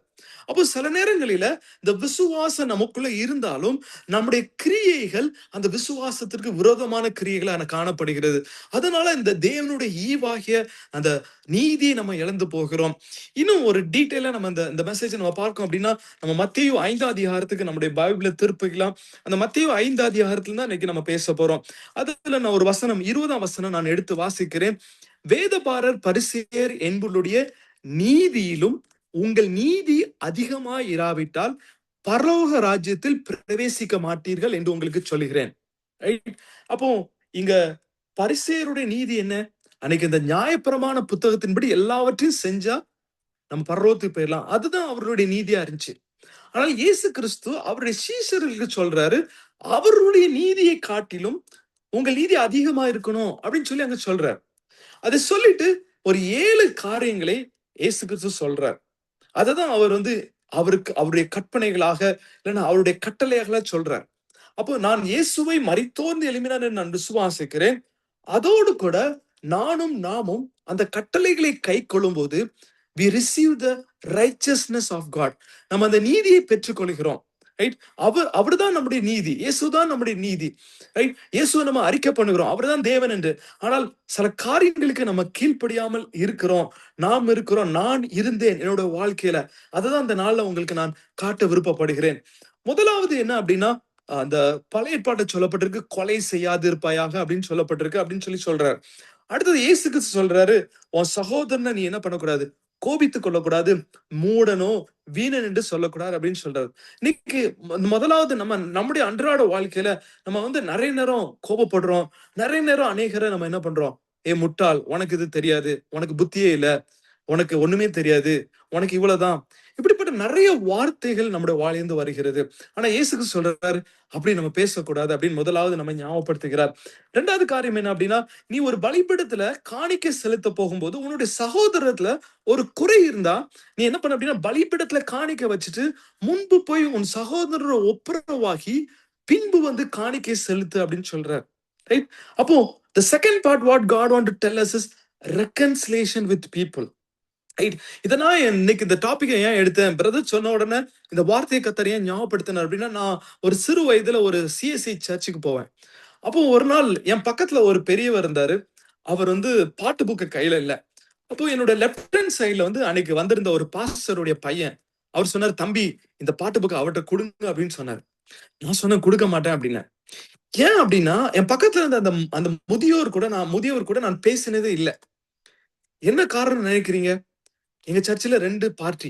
அப்போ சில நேரங்களில இந்த விசுவாசம் நமக்குள்ள இருந்தாலும் நம்முடைய கிரியைகள் அந்த விசுவாசத்திற்கு விரோதமான கிரியைகளா காணப்படுகிறது. அதனால இந்த தேவனுடைய ஈவாகிய அந்த நீதியை நம்ம இழந்து போகிறோம். இன்னும் ஒரு டீட்டெயிலா நம்ம இந்த மெசேஜ் நம்ம பார்க்கோம் அப்படின்னா, நம்ம மத்தேயு 5 அதிகாரத்துக்கு நம்முடைய பைபிளை திருப்பிக்கலாம். அந்த மத்தேயு 5 அதிகாரத்துல தான் இன்னைக்கு நம்ம பேச போறோம். அதுல நான் ஒரு வசனம் 20ஆம் வசனம் நான் எடுத்து வாசிக்கிறேன். வேதபாரர் பரிசேயர் என்பவருடைய நீதியிலும் உங்கள் நீதி அதிகமாய் இராவிட்டால் பரலோக ராஜ்யத்தில் பிரவேசிக்க மாட்டீர்கள் என்று உங்களுக்கு சொல்லுகிறேன். அப்போ இங்க பரிசேயருடைய நீதி என்ன? அன்னைக்கு இந்த நியாயப்பிரமாண புத்தகத்தின்படி எல்லாவற்றையும் செஞ்சா நம்ம பரலோகத்துக்கு போயிடலாம், அதுதான் அவருடைய நீதியா இருந்துச்சு. ஆனால் இயேசு கிறிஸ்து அவருடைய சீஷர்களுக்கு சொல்றாரு, அவருடைய நீதியை காட்டிலும் உங்கள் நீதி அதிகமா இருக்கணும் அப்படின்னு சொல்லி அங்க சொல்றாரு. அதை சொல்லிட்டு ஒரு 7 காரியங்களை இயேசு கிறிஸ்து சொல்றார். அததான் அவர் அவருடைய கற்பனைகளாக இல்லைன்னா அவருடைய கட்டளையாக சொல்றார். அப்போ நான் இயேசுவை மரித்தோர்ந்து எழுப்பினார் என்று நான் விசுவாசிக்கிறேன், அதோடு கூட நாமும் அந்த கட்டளைகளை கை கொள்ளும்போது we receive the righteousness of God. நம்ம அந்த நீதியை பெற்றுக்கொள்கிறோம். ரைட்? அவர்தான் நம்முடைய நீதி, இயேசுதான் நம்முடைய நீதி. ரைட்? இயேசுவை நம்ம அறிக்கை பண்ணுகிறோம், அவர்தான் தேவன் என்று. ஆனால் சில காரியங்களுக்கு நம்ம கீழ்ப்படியாமல் இருக்கிறோம். நான் இருந்தேன் என்னோட வாழ்க்கையில. அதுதான் அந்த நாள்ல உங்களுக்கு நான் காட்ட விருப்பப்படுகிறேன். முதலாவது என்ன அப்படின்னா, அந்த பழைய ஏற்பாட்டை சொல்லப்பட்டிருக்கு, கொலை செய்யாது இருப்பாயாக அப்படின்னு சொல்லப்பட்டிருக்கு அப்படின்னு சொல்றாரு. அடுத்தது இயேசு கிறிஸ்து சொல்றாரு, உன் சகோதரனை நீ என்ன பண்ணக்கூடாது, கோபித்துக் கொள்ளக்கூடாது, மூடனோ வீணன் என்று சொல்லக்கூடாது அப்படின்னு சொல்றாரு. இன்னைக்கு முதலாவது நம்முடைய அன்றாட வாழ்க்கையில நம்ம நிறைய நேரம் கோபப்படுறோம், நிறைய நேரம் அநேகரை நம்ம என்ன பண்றோம், முட்டாள், உனக்கு இது தெரியாது, உனக்கு புத்தியே இல்ல, உனக்கு ஒண்ணுமே தெரியாது, உனக்கு இவ்வளவுதான், இப்படிப்பட்ட நிறைய வார்த்தைகள் நம்முடைய வாயிலிருந்து வருகிறது. ஆனா இயேசுக்கு சொல்றாரு, அப்படி நம்ம பேசக்கூடாது அப்படின்னு முதலாவது நம்ம ஞாபகப்படுத்துகிறார். ரெண்டாவது காரியம் என்ன அப்படின்னா, நீ ஒரு பலிபீடத்துல காணிக்கை செலுத்த போகும்போது உன்னுடைய சகோதரத்துல ஒரு குறை இருந்தா நீ என்ன பண்ண அப்படின்னா, பலிபீடத்துல காணிக்கை வச்சுட்டு முன்பு போய் உன் சகோதரரை ஒப்புரவாகி பின்பு காணிக்கை செலுத்து அப்படின்னு சொல்றார். ரைட்? அப்போ the second part what God want to tell us is reconciliation with people. இதை நான் இன்னைக்கு இந்த டாபிக்கை ஏன் எடுத்தேன், பிரதர் சொன்ன உடனே இந்த வார்த்தையை கத்தர் ஏன் ஞாபகப்படுத்தினார் அப்படின்னா, நான் ஒரு சிறு வயதுல ஒரு சிஎஸ்ஐ சர்ச்சுக்கு போவேன். அப்போ ஒரு நாள் என் பக்கத்துல ஒரு பெரியவர் இருந்தாரு. அவர் பாட்டு புக்கு கையில இல்ல. அப்போ என்னோட லெப்ட் ஹேண்ட் சைட்ல அன்னைக்கு வந்திருந்த ஒரு பாஸ்டருடைய பையன் அவர் சொன்னார், தம்பி இந்த பாட்டு புக்கு அவர்கிட்ட கொடுங்க அப்படின்னு சொன்னார். நான் சொன்னேன், கொடுக்க மாட்டேன் அப்படின்னு. ஏன் அப்படின்னா, என் பக்கத்துல இருந்த அந்த முதியோர் கூட நான் பேசினதே இல்லை. என்ன காரணம் நினைக்கிறீங்க? எங்க சர்ச்சில் 2 பார்ட்டி.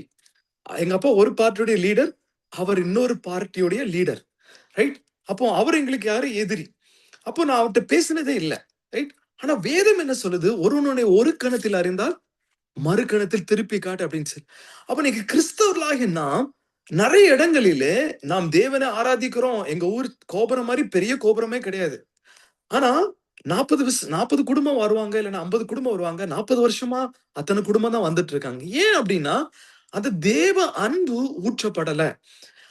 எங்க அப்பா ஒரு பார்ட்டியுடைய லீடர், அவர் இன்னொரு பார்ட்டியுடைய லீடர். ரைட்? அப்போ அவர் எங்களுக்கு யாரு, எதிரி. அப்போ நான் அவர்கிட்ட பேசினதே இல்லை. ரைட்? ஆனா வேதம் என்ன சொல்லுது, ஒருவனுடைய ஒரு கணத்தில் அறிந்தால் மறு கணத்தில் திருப்பி காட்டு அப்படின்னு சொல்லி. அப்ப இன்னைக்கு கிறிஸ்தவர்களாக நாம் நிறைய இடங்களிலே நாம் தேவனை ஆராதிக்கிறோம். எங்க ஊர் கோபுரம் மாதிரி பெரிய கோபுரமே கிடையாது. ஆனா 40 குடும்பம் வருவாங்க, இல்லைன்னா 50 குடும்பம் வருவாங்க. 40 வருஷமா அத்தனை குடும்பம் தான் வந்துட்டு இருக்காங்க. ஏன் அப்படின்னா, அந்த தேவ அன்பு ஊற்றப்படல.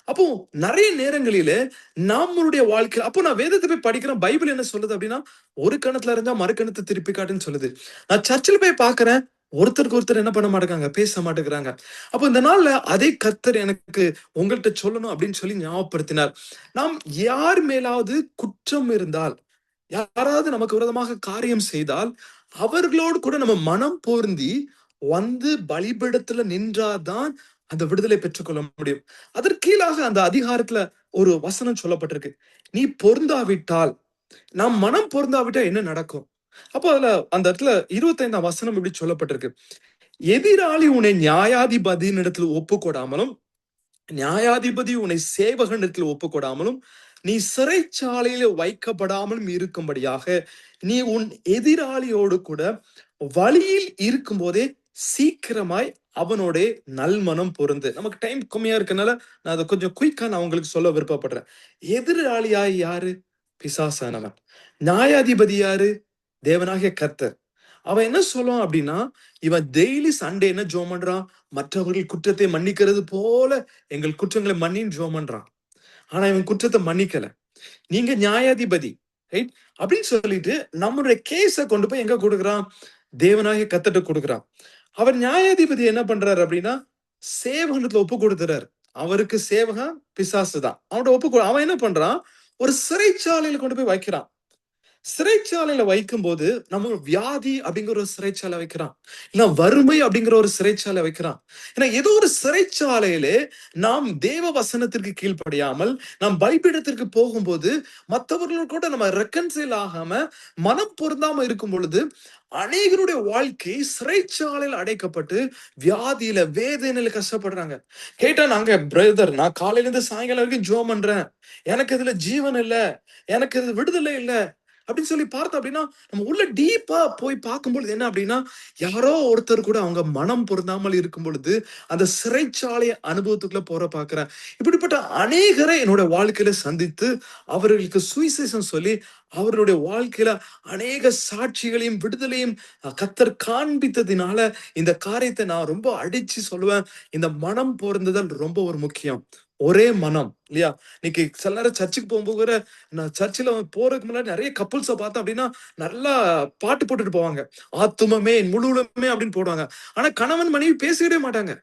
அப்போ நிறைய நேரங்களில நம்மளுடைய வாழ்க்கை, அப்போ நான் வேதத்தை போய் படிக்கிறேன், பைபிள் என்ன சொல்லுது அப்படின்னா, ஒரு கணத்துல இருந்தா மறு கணத்தை திருப்பி காட்டுன்னு சொல்லுது. நான் சர்ச்சில் போய் பாக்குறேன், ஒருத்தருக்கு ஒருத்தர் என்ன பண்ண மாட்டேங்கிறாங்க, பேச மாட்டேங்கிறாங்க. அப்போ இந்த நாள்ல அதே கர்த்தர் எனக்கு உங்கள்கிட்ட சொல்லணும் அப்படின்னு சொல்லி ஞாபகப்படுத்தினார். நாம் யார் மேலாவது குற்றம் இருந்தால், யாராவது நமக்கு விரோதமாக காரியம் செய்தால், அவர்களோடு கூட நம்ம மனம் பொருந்தி பலிபீடத்துல நின்றாதான் அந்த விடுதலை பெற்றுக்கொள்ள முடியும். அதற்கு கீழாக அந்த அதிகாரத்துல ஒரு வசனம் சொல்லப்பட்டிருக்கு, நீ பொருந்தாவிட்டால், நாம் மனம் பொருந்தாவிட்டா என்ன நடக்கும்? அப்போ அதுல அந்த இடத்துல 25ஆம் வசனம் இப்படி சொல்லப்பட்டிருக்கு, எதிராளி உன்னை நியாயாதிபதியின் இடத்துல ஒப்புக்கொடாமலும், நியாயாதிபதி உன்னை சேவகனிடத்தில் ஒப்புக்கொடாமலும், நீ சிறைச்சாலையில வைக்கப்படாமலும் இருக்கும்படியாக நீ உன் எதிராளியோடு கூட வழியில் இருக்கும் போதே சீக்கிரமாய் அவனோட நல்மனம் பொருந்து. நமக்கு டைம் கம்மியா இருக்கனால நான் அதை கொஞ்சம் குயிக்கா நான் உங்களுக்கு சொல்ல விருப்பப்படுறேன். எதிராளியாய் யாரு? பிசாசானவன். நியாயாதிபதி யாரு? தேவனாகிய கர்த்தர். அவன் என்ன சொல்லுவான் அப்படின்னா, இவன் டெய்லி சண்டே என்ன ஜெபம் பண்றான், மற்றவர்கள் குற்றத்தை மன்னிக்கிறது போல எங்கள் குற்றங்களை மன்னின்னு ஜெபம் பண்றான். ஆனா இவன் குற்றத்தை மன்னிக்கல. நீங்க நியாயாதிபதி, ரைட் அப்படின்னு சொல்லிட்டு நம்மளுடைய கேஸ கொண்டு போய் எங்க கொடுக்குறான்? தேவனாகிய கர்த்தர்ட்ட கொடுக்குறான். அவர் நியாயாதிபதி என்ன பண்றாரு அப்படின்னா, சேவகத்துல ஒப்பு கொடுத்துறாரு. அவருக்கு சேவகன் பிசாசு தான். அவன் என்ன பண்றான், ஒரு சிறைச்சாலையில கொண்டு போய் வைக்கிறான். சிறைச்சாலையில வைக்கும் போது நம்ம வியாதி அப்படிங்கிற ஒரு சிறைச்சாலை வைக்கிறான், இல்ல வறுமை அப்படிங்கிற ஒரு சிறைச்சாலை வைக்கிறான். ஏன்னா ஏதோ ஒரு சிறைச்சாலையிலே நாம் தேவ வசனத்திற்கு கீழ்ப்படியாமல் நாம் பலிபீடத்திற்கு போகும்போது மற்றவர்களோடு கூட நம்ம ரெக்கன்சைல் ஆகாம மனம் பொருந்தாம இருக்கும் பொழுது அநேகருடைய வாழ்க்கை சிறைச்சாலையில் அடைக்கப்பட்டு வியாதியில வேதனையில கஷ்டப்படுறாங்க. கேட்டா, நாங்க பிரதர் நான் காலையில இருந்து சாயங்காலம் வரைக்கும் ஜெபம் பண்றேன், எனக்கு இதுல ஜீவன் இல்ல, எனக்கு இது விடுதலை இல்ல அப்படின்னு சொல்லி பார்த்தோம் அப்படின்னா, நம்ம உள்ள டீப்பா போய் பார்க்கும்பொழுது என்ன அப்படின்னா, யாரோ ஒருத்தர் கூட அவங்க மனம் பொருந்தாமல் இருக்கும் பொழுது அந்த சிறைச்சாலை அனுபவத்துக்குள்ள போற பாக்குறேன். இப்படிப்பட்ட அநேகரை என்னோட வாழ்க்கையில சந்தித்து அவர்களுக்கு சுவிசேஷம் சொல்லி அவர்களுடைய வாழ்க்கையில அநேக சாட்சிகளையும் விடுதலையும் கர்த்தர் காண்பித்ததினால இந்த காரியத்தை நான் ரொம்ப அடிச்சு சொல்லுவேன். இந்த மனம் பொருந்துதல் ரொம்ப ஒரு முக்கியம். ஒரே மனம் இல்லையா? இன்னைக்கு சில நேரம் சர்ச்சுக்கு போகும்போது கூட, நான் சர்ச்சில் போறதுக்கு முன்னாடி நிறைய கப்புள்ஸை பார்த்தேன் அப்படின்னா நல்லா பாட்டு போட்டுட்டு போவாங்க. ஆத்துமமே முழுவலுமே அப்படின்னு போடுவாங்க. ஆனா கணவன் மனைவி பேசிக்கிட்டே மாட்டாங்க.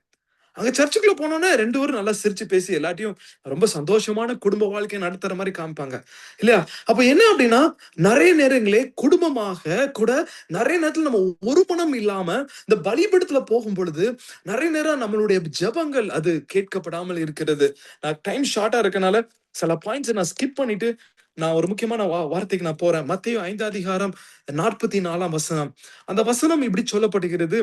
அங்க சர்ச்சுக்குள்ள போனோன்னே 2 பேரும் நல்லா சிரிச்சு பேசி எல்லாத்தையும் ரொம்ப சந்தோஷமான குடும்ப வாழ்க்கையை நடத்துற மாதிரி காமிப்பாங்க இல்லையா? அப்ப என்ன அப்படின்னா, நிறைய நேரங்களே குடும்பமாக கூட நிறைய நேரத்துல நம்ம ஒரு பணம் இல்லாம இந்த பலிபீடத்துல போகும் பொழுது நிறைய நேரம் நம்மளுடைய ஜெபங்கள் அது கேட்கப்படாமல் இருக்கிறது. நான் டைம் ஷார்ட்டா இருக்கனால சில பாயிண்ட்ஸ் நான் ஸ்கிப் பண்ணிட்டு நான் ஒரு முக்கியமான வார்த்தைக்கு நான் போறேன். மத்தேயு 5 அதிகாரம் 44 வசனம். அந்த வசனம் இப்படி சொல்லப்படுகிறது,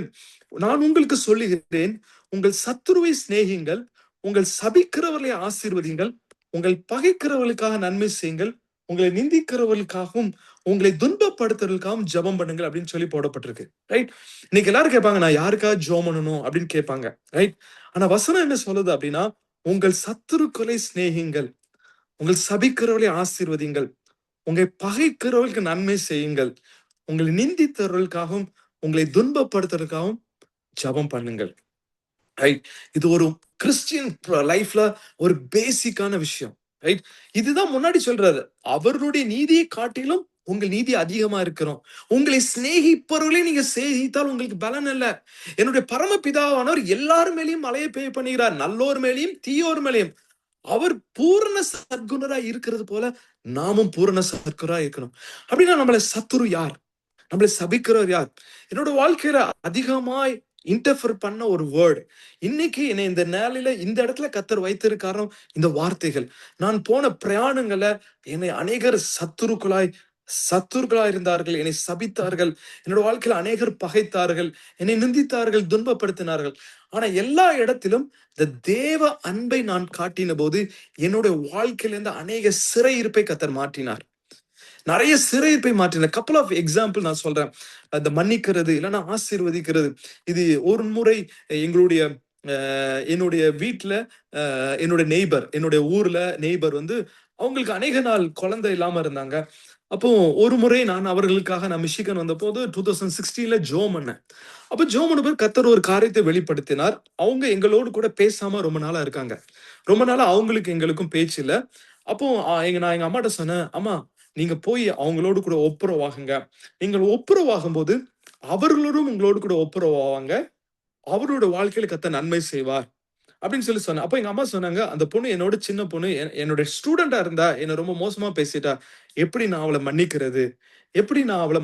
நான் உங்களுக்கு சொல்லுகிறேன், உங்கள் சத்துருவை சிநேகிங்கள், உங்கள் சபிக்கிறவர்களை ஆசீர்வதிங்கள், உங்கள் பகைக்கிறவர்களுக்காக நன்மை செய்யுங்கள், உங்களை நிந்திக்கிறவர்களுக்காகவும் உங்களை துன்பப்படுத்துறதுக்காகவும் ஜெபம் பண்ணுங்கள் அப்படின்னு சொல்லி போடப்பட்டிருக்கு. ரைட்? இன்னைக்கு எல்லாரும் கேட்பாங்க, நான் யாருக்காக ஜெபம் பண்ணணும் அப்படின்னு கேட்பாங்க. ரைட்? ஆனா வசனம் என்ன சொல்லுது அப்படின்னா, உங்கள் சத்துருக்களை சிநேகிங்கள், உங்கள் சபிக்கிறவர்களை ஆசீர்வதிங்கள், உங்களை பகைக்கிறவர்களுக்கு நன்மை செய்யுங்கள், உங்களை நிந்தித்தவர்களுக்காகவும் உங்களை துன்பப்படுத்துறதுக்காகவும் ஜெபம் பண்ணுங்கள். ரைட்? இது ஒரு கிறிஸ்டியன் லைஃப்ல ஒரு பேசிக்கான விஷயம். ரைட்? இதுதான் முன்னாடி சொல்றாரு, அவர்களுடைய நீதியை காட்டிலும் உங்கள் நீதி அதிகமா இருக்கிறோம். உங்களை சிநேகிப்பவர்களே நீங்க சிநேகித்தால் உங்களுக்கு பலன் அல்ல. என்னுடைய பரமபிதாவானவர் எல்லார் மேலேயும் மழையை பெய்ய பண்ணுகிறார், நல்லோர் மேலேயும் தீயோர் மேலேயும். அவர் பூரண சத்குணராய் இருக்கிறது போல நாமும் பூரண சத்குணராய் இருக்கணும். அப்படின்னா நம்மளை சத்துரு யார்? நம்மளை சபிக்கிறவர் யார்? என்னோட வாழ்க்கையில அதிகமாய் இன்டர்ஃபர் பண்ண ஒரு வேர்டு, இன்னைக்கு என்னை இந்த நிலையில இந்த இடத்துல கர்த்தர் வைத்திருக்காரோ இந்த வார்த்தைகள். நான் போன பிரயாணங்களை என்னை அநேகர் சத்துருக்களாய் இருந்தார்கள், என்னை சபித்தார்கள், என்னோட வாழ்க்கையில அநேகர் பகைத்தார்கள், என்னை நிந்தித்தார்கள், துன்பப்படுத்தினார்கள். ஆனா எல்லா இடத்திலும் இந்த தேவ அன்பை நான் காட்டின போது என்னுடைய வாழ்க்கையில இருந்து அநேக சிறையிருப்பை கர்த்தர் மாற்றினார். நிறைய சிறையிருப்பை மாற்றினார். கப்பல் ஆஃப் எக்ஸாம்பிள் நான் சொல்றேன். அந்த மன்னிக்கிறது இல்லைன்னா ஆசீர்வதிக்கிறது. இது ஒரு முறை எங்களுடைய என்னுடைய வீட்டுல என்னுடைய நெய்பர், என்னுடைய ஊர்ல நெய்பர் வந்து அவங்களுக்கு அநேக நாள் குழந்தை இல்லாம இருந்தாங்க. அப்போ ஒரு முறை நான் அவர்களுக்காக நான் மிஷிகன் வந்த போது 2016 ஜோம் பண்ணேன். அப்ப ஜோம் பண்ண போது கர்த்தர் ஒரு காரியத்தை வெளிப்படுத்தினார். அவங்க எங்களோடு கூட பேசாம ரொம்ப நாளா இருக்காங்க. ரொம்ப நாளா அவங்களுக்கு எங்களுக்கும் பேச்சு இல்ல. அப்போ நான் எங்க அம்மாட்ட சொன்னேன், அம்மா நீங்க போய் அவங்களோடு கூட ஒப்புரவாகுங்க. நீங்கள் ஒப்புரவாகும் போது அவர்களோடும் உங்களோடு கூட ஒப்புரவாவாங்க. அவரோட வாழ்க்கையில கர்த்தர் நன்மை செய்வார் அப்படின்னு சொல்லி சொன்னேன். அப்ப எங்க அம்மா சொன்னாங்க, அந்த பொண்ணு என்னோட சின்ன பொண்ணு, என்னோட ஸ்டூடெண்டா இருந்தா, என்ன ரொம்ப மோசமா பேசிட்டா, எப்படி நான் அவளை மன்னிக்கிறது? எப்படி நான் அவளை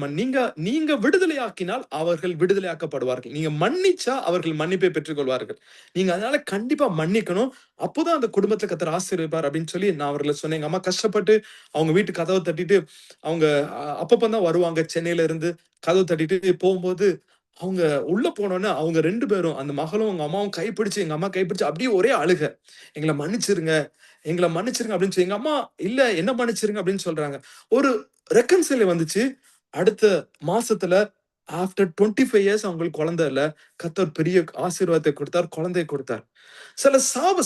நீங்க விடுதலையாக்கினால் அவர்கள் விடுதலையாக்கப்படுவார்கள். நீங்க மன்னிச்சா அவர்கள் மன்னிப்பை பெற்றுக்கொள்வார்கள். நீங்க அதனால கண்டிப்பா மன்னிக்கணும். அப்போதான் அந்த குடும்பத்தை கர்த்தர் ஆசீர்வதிப்பார் அப்படின்னு சொல்லி நான் அவர்களை சொன்னேன். எங்க அம்மா கஷ்டப்பட்டு அவங்க வீட்டு கதவை தட்டிட்டு, அவங்க அப்பப்பதான் வருவாங்க சென்னையில இருந்து. கதவு தட்டிட்டு போகும்போது அவங்க உள்ள போனோன்னே அவங்க 2 பேரும், அந்த மகளும் அவங்க அம்மாவும் கைப்பிடிச்சு, எங்க அம்மா கைப்பிடிச்சு அப்படியே ஒரே அழுக. எங்களை மன்னிச்சிருங்க, எங்களை மன்னிச்சிருங்க அப்படின்னு சொல்லி எங்க அம்மா இல்ல என்ன மன்னிச்சிருங்க அப்படின்னு சொல்றாங்க. ஒரு ரெக்கன்சில் வந்துச்சு. அடுத்த மாசத்துல ஆஃப்டர் 25 இயர்ஸ் அவங்களுக்கு குழந்தை இல்ல. கர்த்தர் பெரிய ஆசீர்வாதத்தை கொடுத்தார், குழந்தையை கொடுத்தார்.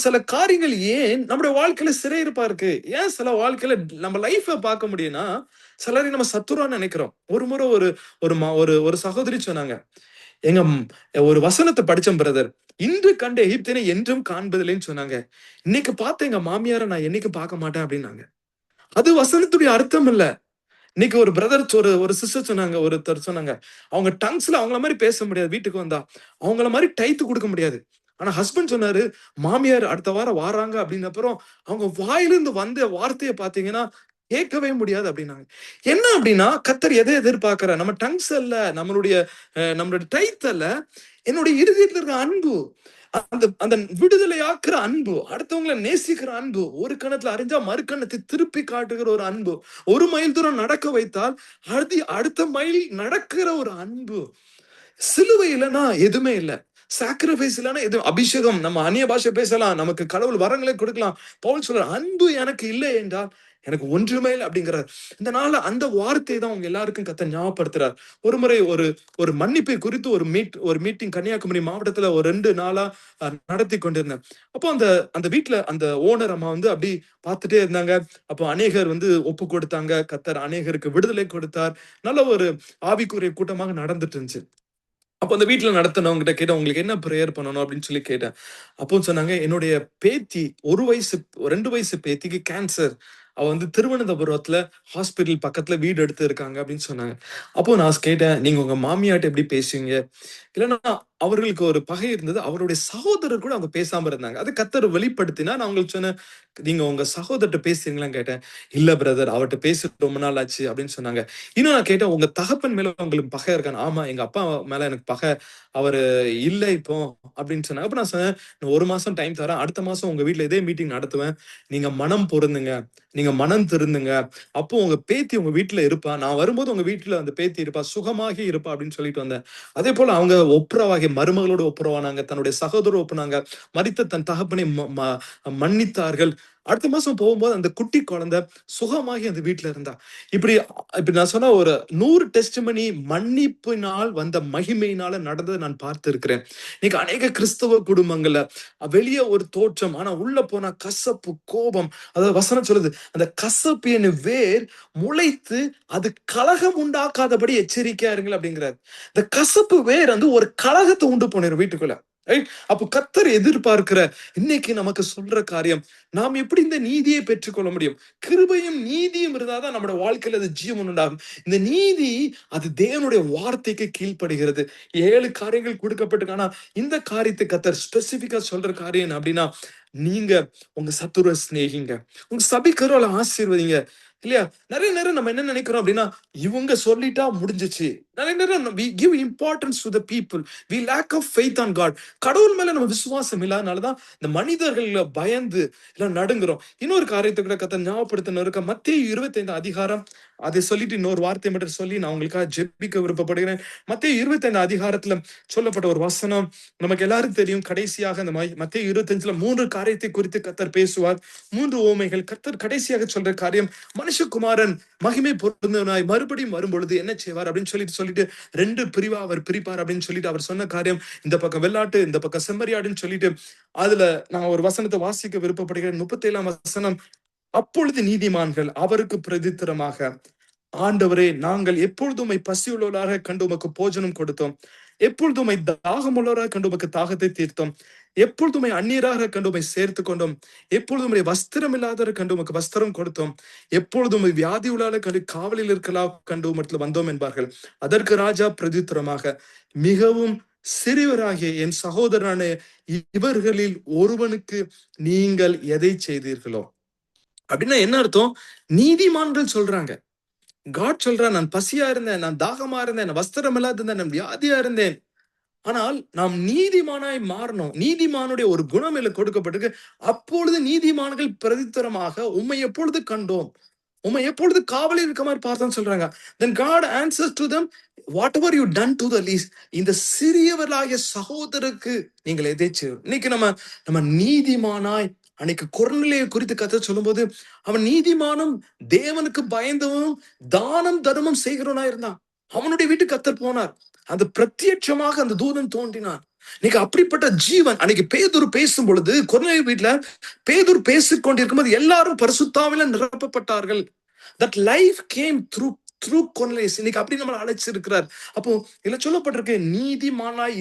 சில காரியங்கள் ஏன் நம்முடைய வாழ்க்கையில சிறையிருப்பா இருக்கு? ஏன் சில வாழ்க்கையில நம்ம லைஃப பார்க்க முடியும்னா, சிலரை நம்ம சத்துருவான்னு நினைக்கிறோம். ஒரு முறை ஒரு ஒரு ஒரு சகோதரி சொன்னாங்க, எங்க ஒரு வசனத்தை படிச்சேன் பிரதர். இன்று கண்ட எகிப்தினை என்றும் காண்பதில்லைன்னு சொன்னாங்க. இன்னைக்கு பார்த்த எங்க மாமியாரை நான் என்னைக்கு பார்க்க மாட்டேன் அப்படின்னாங்க. அது வசனத்துடைய அர்த்தம் இல்ல. இன்னைக்கு ஒரு பிரதர் ஒரு சிஸ்டர் சொன்னாங்க, ஒருத்தர் சொன்னாங்க, அவங்க டங்ஸ்ல அவங்கள மாதிரி பேச முடியாது. வீட்டுக்கு வந்தா அவங்கள மாதிரி டைத்து கொடுக்க முடியாது. ஆனா ஹஸ்பண்ட் சொன்னாரு, மாமியார் அடுத்த வாரம் வாராங்க அப்படின்னு அப்புறம் அவங்க வாயிலிருந்து வந்த வார்த்தையை பாத்தீங்கன்னா கேட்கவே முடியாது அப்படின்னாங்க. என்ன அப்படின்னா கர்த்தர் எதை எதிர்பார்க்கிற நம்ம டங்ஸ் அல்ல, நம்மளுடைய டைத் அல்ல, என்னுடைய இருதயத்துல இருக்க அன்பு, அந்த அந்த விடுதலையாக்குற அன்பு, அடுத்தவங்களை நேசிக்கிற அன்பு, ஒரு கணத்துல அறிஞ்சா மறு கணத்தை திருப்பி காட்டுகிற ஒரு அன்பு, ஒரு மைல் தூரம் நடக்க வைத்தால் அடுத்த மைல் நடக்கிற ஒரு அன்பு. சிலுவை இல்லைன்னா எதுவுமே இல்லை. சாக்ரிஃபைஸ் இல்லைன்னா எதுவும், அபிஷேகம் நம்ம அந்நிய பாஷை பேசலாம், நமக்கு கடவுள் வரங்களை கொடுக்கலாம். பவுல் சொல்ற அன்பு எனக்கு இல்லை என்றால் எனக்கு ஒன்றுமே இல்லை அப்படிங்கிறார். இந்த நாள்ல அந்த வார்த்தை தான் உங்க எல்லாருக்கும் கர்த்தர் ஞாபகப்படுத்துறார். ஒரு முறை ஒரு மன்னிப்பை குறித்து ஒரு மீட்டிங் கன்னியாகுமரி மாவட்டத்துல ஒரு 2 நாளா நடத்தி கொண்டிருந்தேன். அப்போ அந்த வீட்டுல அந்த ஓனர் அம்மா வந்து அப்படி பார்த்துட்டே இருந்தாங்க. அப்போ அநேகர் வந்து ஒப்பு கொடுத்தாங்க. கர்த்தர் அநேகருக்கு விடுதலை கொடுத்தார். நல்ல ஒரு ஆவிக்குரிய கூட்டமாக நடந்துட்டு இருந்துச்சு. அப்போ அந்த வீட்டுல நடத்தினவங்க கிட்ட கேட்டேன், உங்களுக்கு என்ன ப்ரேயர் பண்ணணும் அப்படின்னு சொல்லி கேட்டேன். அப்போ சொன்னாங்க, என்னுடைய பேத்தி 2 வயசு பேத்திக்கு கேன்சர். அவ வந்து திருவனந்தபுரத்துல ஹாஸ்பிட்டல் பக்கத்துல வீடு எடுத்து இருக்காங்க அப்படின்னு சொன்னாங்க. அப்போ நான் கேட்டேன், நீங்க உங்க மாமியார்ட்ட எப்படி பேசுவீங்க? இல்லன்னா அவர்களுக்கு ஒரு பகை இருந்தது. அவருடைய சகோதரர் கூட அவங்க பேசாம இருந்தாங்க. அது கர்த்தர் வெளிப்படுத்தினா, நான் அவங்களுக்கு சொன்னேன், நீங்க உங்க சகோதரர்ட்ட பேசுறீங்களான்னு கேட்டேன். இல்ல பிரதர், அவர்ட்ட பேசி ரொம்ப நாள் ஆச்சு அப்படின்னு சொன்னாங்க. இன்னும் நான் கேட்டேன், உங்க தகப்பன் மேல உங்களுக்கு பகை இருக்கான்னு? ஆமா, எங்க அப்பா மேல எனக்கு பகை. அவரு இல்ல இப்போ அப்படின்னு சொன்னாங்க. அப்ப நான் சொன்னேன், நான் 1 மாசம் டைம் தரேன். அடுத்த மாசம் உங்க வீட்ல இதே மீட்டிங் நடத்துவேன். நீங்க மனம் பொருந்துங்க. நீங்க மனம் திருந்துங்க. அப்போ உங்க பேத்தி உங்க வீட்ல இருப்பா. நான் வரும்போது உங்க வீட்ல அந்த பேத்தி இருப்பா. சுகமாகி இருப்பா அப்படின்னு சொல்லிட்டு வந்தேன். அதே போல அவங்க ஒப்புரவாகி மருமகளோடு ஒப்புரவானாங்க. தன்னுடைய சகோதரர் ஒப்புனாங்க. மரித்த தன் தகப்பனை மன்னித்தார்கள். அடுத்த மாசம் போகும்போது அந்த குட்டி குழந்தை சுகமாகி அந்த வீட்ல இருந்தா. இப்படி இப்படி நான் சொன்ன ஒரு 100 டெஸ்டிமனி மன்னிப்பினால் வந்த மகிமையினால நடந்ததை நான் பார்த்திருக்கிறேன். இன்னைக்கு அநேக கிறிஸ்தவ குடும்பங்கள்ல வெளியே ஒரு தோற்றம், ஆனா உள்ள போனா கசப்பு, கோபம். அதாவது வசனம் சொல்லுது, அந்த கசப்பு எனும் வேர் முளைத்து அது கலகம் உண்டாக்காதபடி எச்சரிக்கையா இருங்கள் அப்படிங்கிறார். இந்த கசப்பு வேர் வந்து ஒரு கலகத்தை உண்டு பண்ணிரும் வீட்டுக்குள்ள. ரைட்? அப்போ கர்த்தர் எதிர்பார்க்கிற இன்னைக்கு நமக்கு சொல்ற காரியம், நாம் எப்படி இந்த நீதியை பெற்றுக்கொள்ள முடியும்? கிருபையும் நீதியும் இருந்தாதான் நம்முடைய வாழ்க்கையில அது ஜீவன் உண்டாகும். இந்த நீதி அது தேவனுடைய வார்த்தைக்கு கீழ்ப்படுகிறது. 7 காரியங்கள் கொடுக்கப்பட்டிருக்கு. ஆனா இந்த காரியத்தை கர்த்தர் ஸ்பெசிபிக்கா சொல்ற காரியம் என்ன அப்படின்னா, நீங்க உங்க சத்துருவை சிநேகிங்க, உங்க சபிக்கிறவளை ஆசீர்வதிங்க. இல்லையா? நிறைய நேரம் நம்ம என்ன நினைக்கிறோம் அப்படின்னா, இவங்க சொல்லிட்டா முடிஞ்சிச்சு. நிறைய நேரம் we give importance to the people. We lack of faith on God. கடவுள் மேல நம்ம விசுவாசம் இல்லாதனாலதான் இந்த மனிதர்கள பயந்து எல்லாம் நடுங்குறோம். இன்னொரு காரியத்தை கூட கர்த்தர் ஞாபகப்படுத்தின இருக்க, மத்தேயு 25 அதிகாரம், அதை சொல்லிட்டு இன்னொரு வார்த்தை மட்டும் சொல்லி நான் உங்களுக்காக ஜெபிக்க விருப்பப்படுகிறேன். மத்தேயு 25 அதிகாரத்துல சொல்லப்பட்ட ஒரு வசனம் நமக்கு எல்லாருக்கும் தெரியும். கடைசியாக இந்த மத்தேயு 25ல 3 காரியத்தை குறித்து கர்த்தர் பேசுவார். 3 உவமைகள். கர்த்தர் கடைசியாக சொல்ற காரியம், மனுஷகுமாரன் மகிமை பொருந்தவனாய் மறுபடியும் வரும்பொழுது என்ன செய்வார் அப்படின்னு சொல்லிட்டு 2 பிரிவா அவர் பிரிப்பார் அப்படின்னு சொல்லிட்டு அவர் சொன்ன காரியம், இந்த பக்கம் வெள்ளாட்டு, இந்த பக்கம் செம்மறியாடுன்னு சொல்லிட்டு, அதுல நான் ஒரு வசனத்தை வாசிக்க விருப்பப்படுகிறேன். 37ஆம் வசனம், அப்பொழுது நீதிமான்கள் அவருக்கு பிரதித்திரமாக, ஆண்டவரே, நாங்கள் எப்பொழுதும் உம்மை பசியுள்ளவராக கண்டு உமக்கு போஜனம் கொடுத்தோம், எப்பொழுதும் உம்மை தாகமுள்ளவராக கண்டு உமக்கு தாகத்தை தீர்த்தோம், எப்பொழுதுமே அந்நியராக கண்டு உம்மை சேர்த்து கொண்டோம், எப்பொழுதும் வஸ்திரம் இல்லாத கண்டு உமக்கு வஸ்திரம் கொடுத்தோம், எப்பொழுதும் வியாதி உள்ளாத கண்டு காவலில் இருக்கலாம் கண்டு உமத்துல வந்தோம் என்பார்கள். அதற்கு ராஜா பிரதித்திரமாக, மிகவும் சிறியவராகிய என் சகோதரனான இவர்களில் ஒருவனுக்கு நீங்கள் எதை செய்தீர்களோ? அப்படின்னா என்ன அர்த்தம்? நீதிமான்கள் சொல்றாங்க. காட் சொல்றா, நான் பசியா இருந்தேன், நான் தாகமா இருந்தேன், நான் வஸ்திரம் இல்லாத இருந்தேன், நான் வியாதியா இருந்தேன். ஆனால் நாம் நீதிமானாய் மாறணும். நீதிமானுடைய ஒரு குணம் எனக்கு கொடுக்கப்பட்டிருக்கு. அப்பொழுது நீதிமான்கள் பிரதித்தரமாக, உம்மை எப்பொழுது கண்டோம், உம்மை எப்பொழுது காவலில் இருக்க மாதிரி பார்த்தோம்னு சொல்றாங்க. Then God answers to them, whatever you done to the least, இந்த சிறியவர்களாகிய சகோதரருக்கு நீங்கள் எதை செய்யும். இன்னைக்கு நம்ம நீதிமானாய், அன்னைக்கு கொர்நேலியை குறித்து கர்த்தர் சொல்லும்போது, அவன் நீதிமானும் தேவனுக்கு பயந்தவனும் தானம் தர்மம் செய்கிறவனா இருந்தான். அவனுடைய வீட்டுக்கு கர்த்தர் போனார். அந்த பிரத்யட்சமாக அந்த தூதன் தோன்றினான். இன்னைக்கு அப்படிப்பட்ட ஜீவன், அன்னைக்கு பேதுரு பேசும் பொழுது, கொர்நேலிய வீட்டுல பேதுரு பேசிக் கொண்டிருக்கும்போது எல்லாரும் பரிசுத்தாவில நிரப்பப்பட்டார்கள். That life came through கொர்நேலியஸ். இன்னைக்கு அப்படி நம்மளை அழைச்சிருக்கிறார். அப்போ இதுல சொல்லப்பட்டிருக்கு, நீதிமானாய்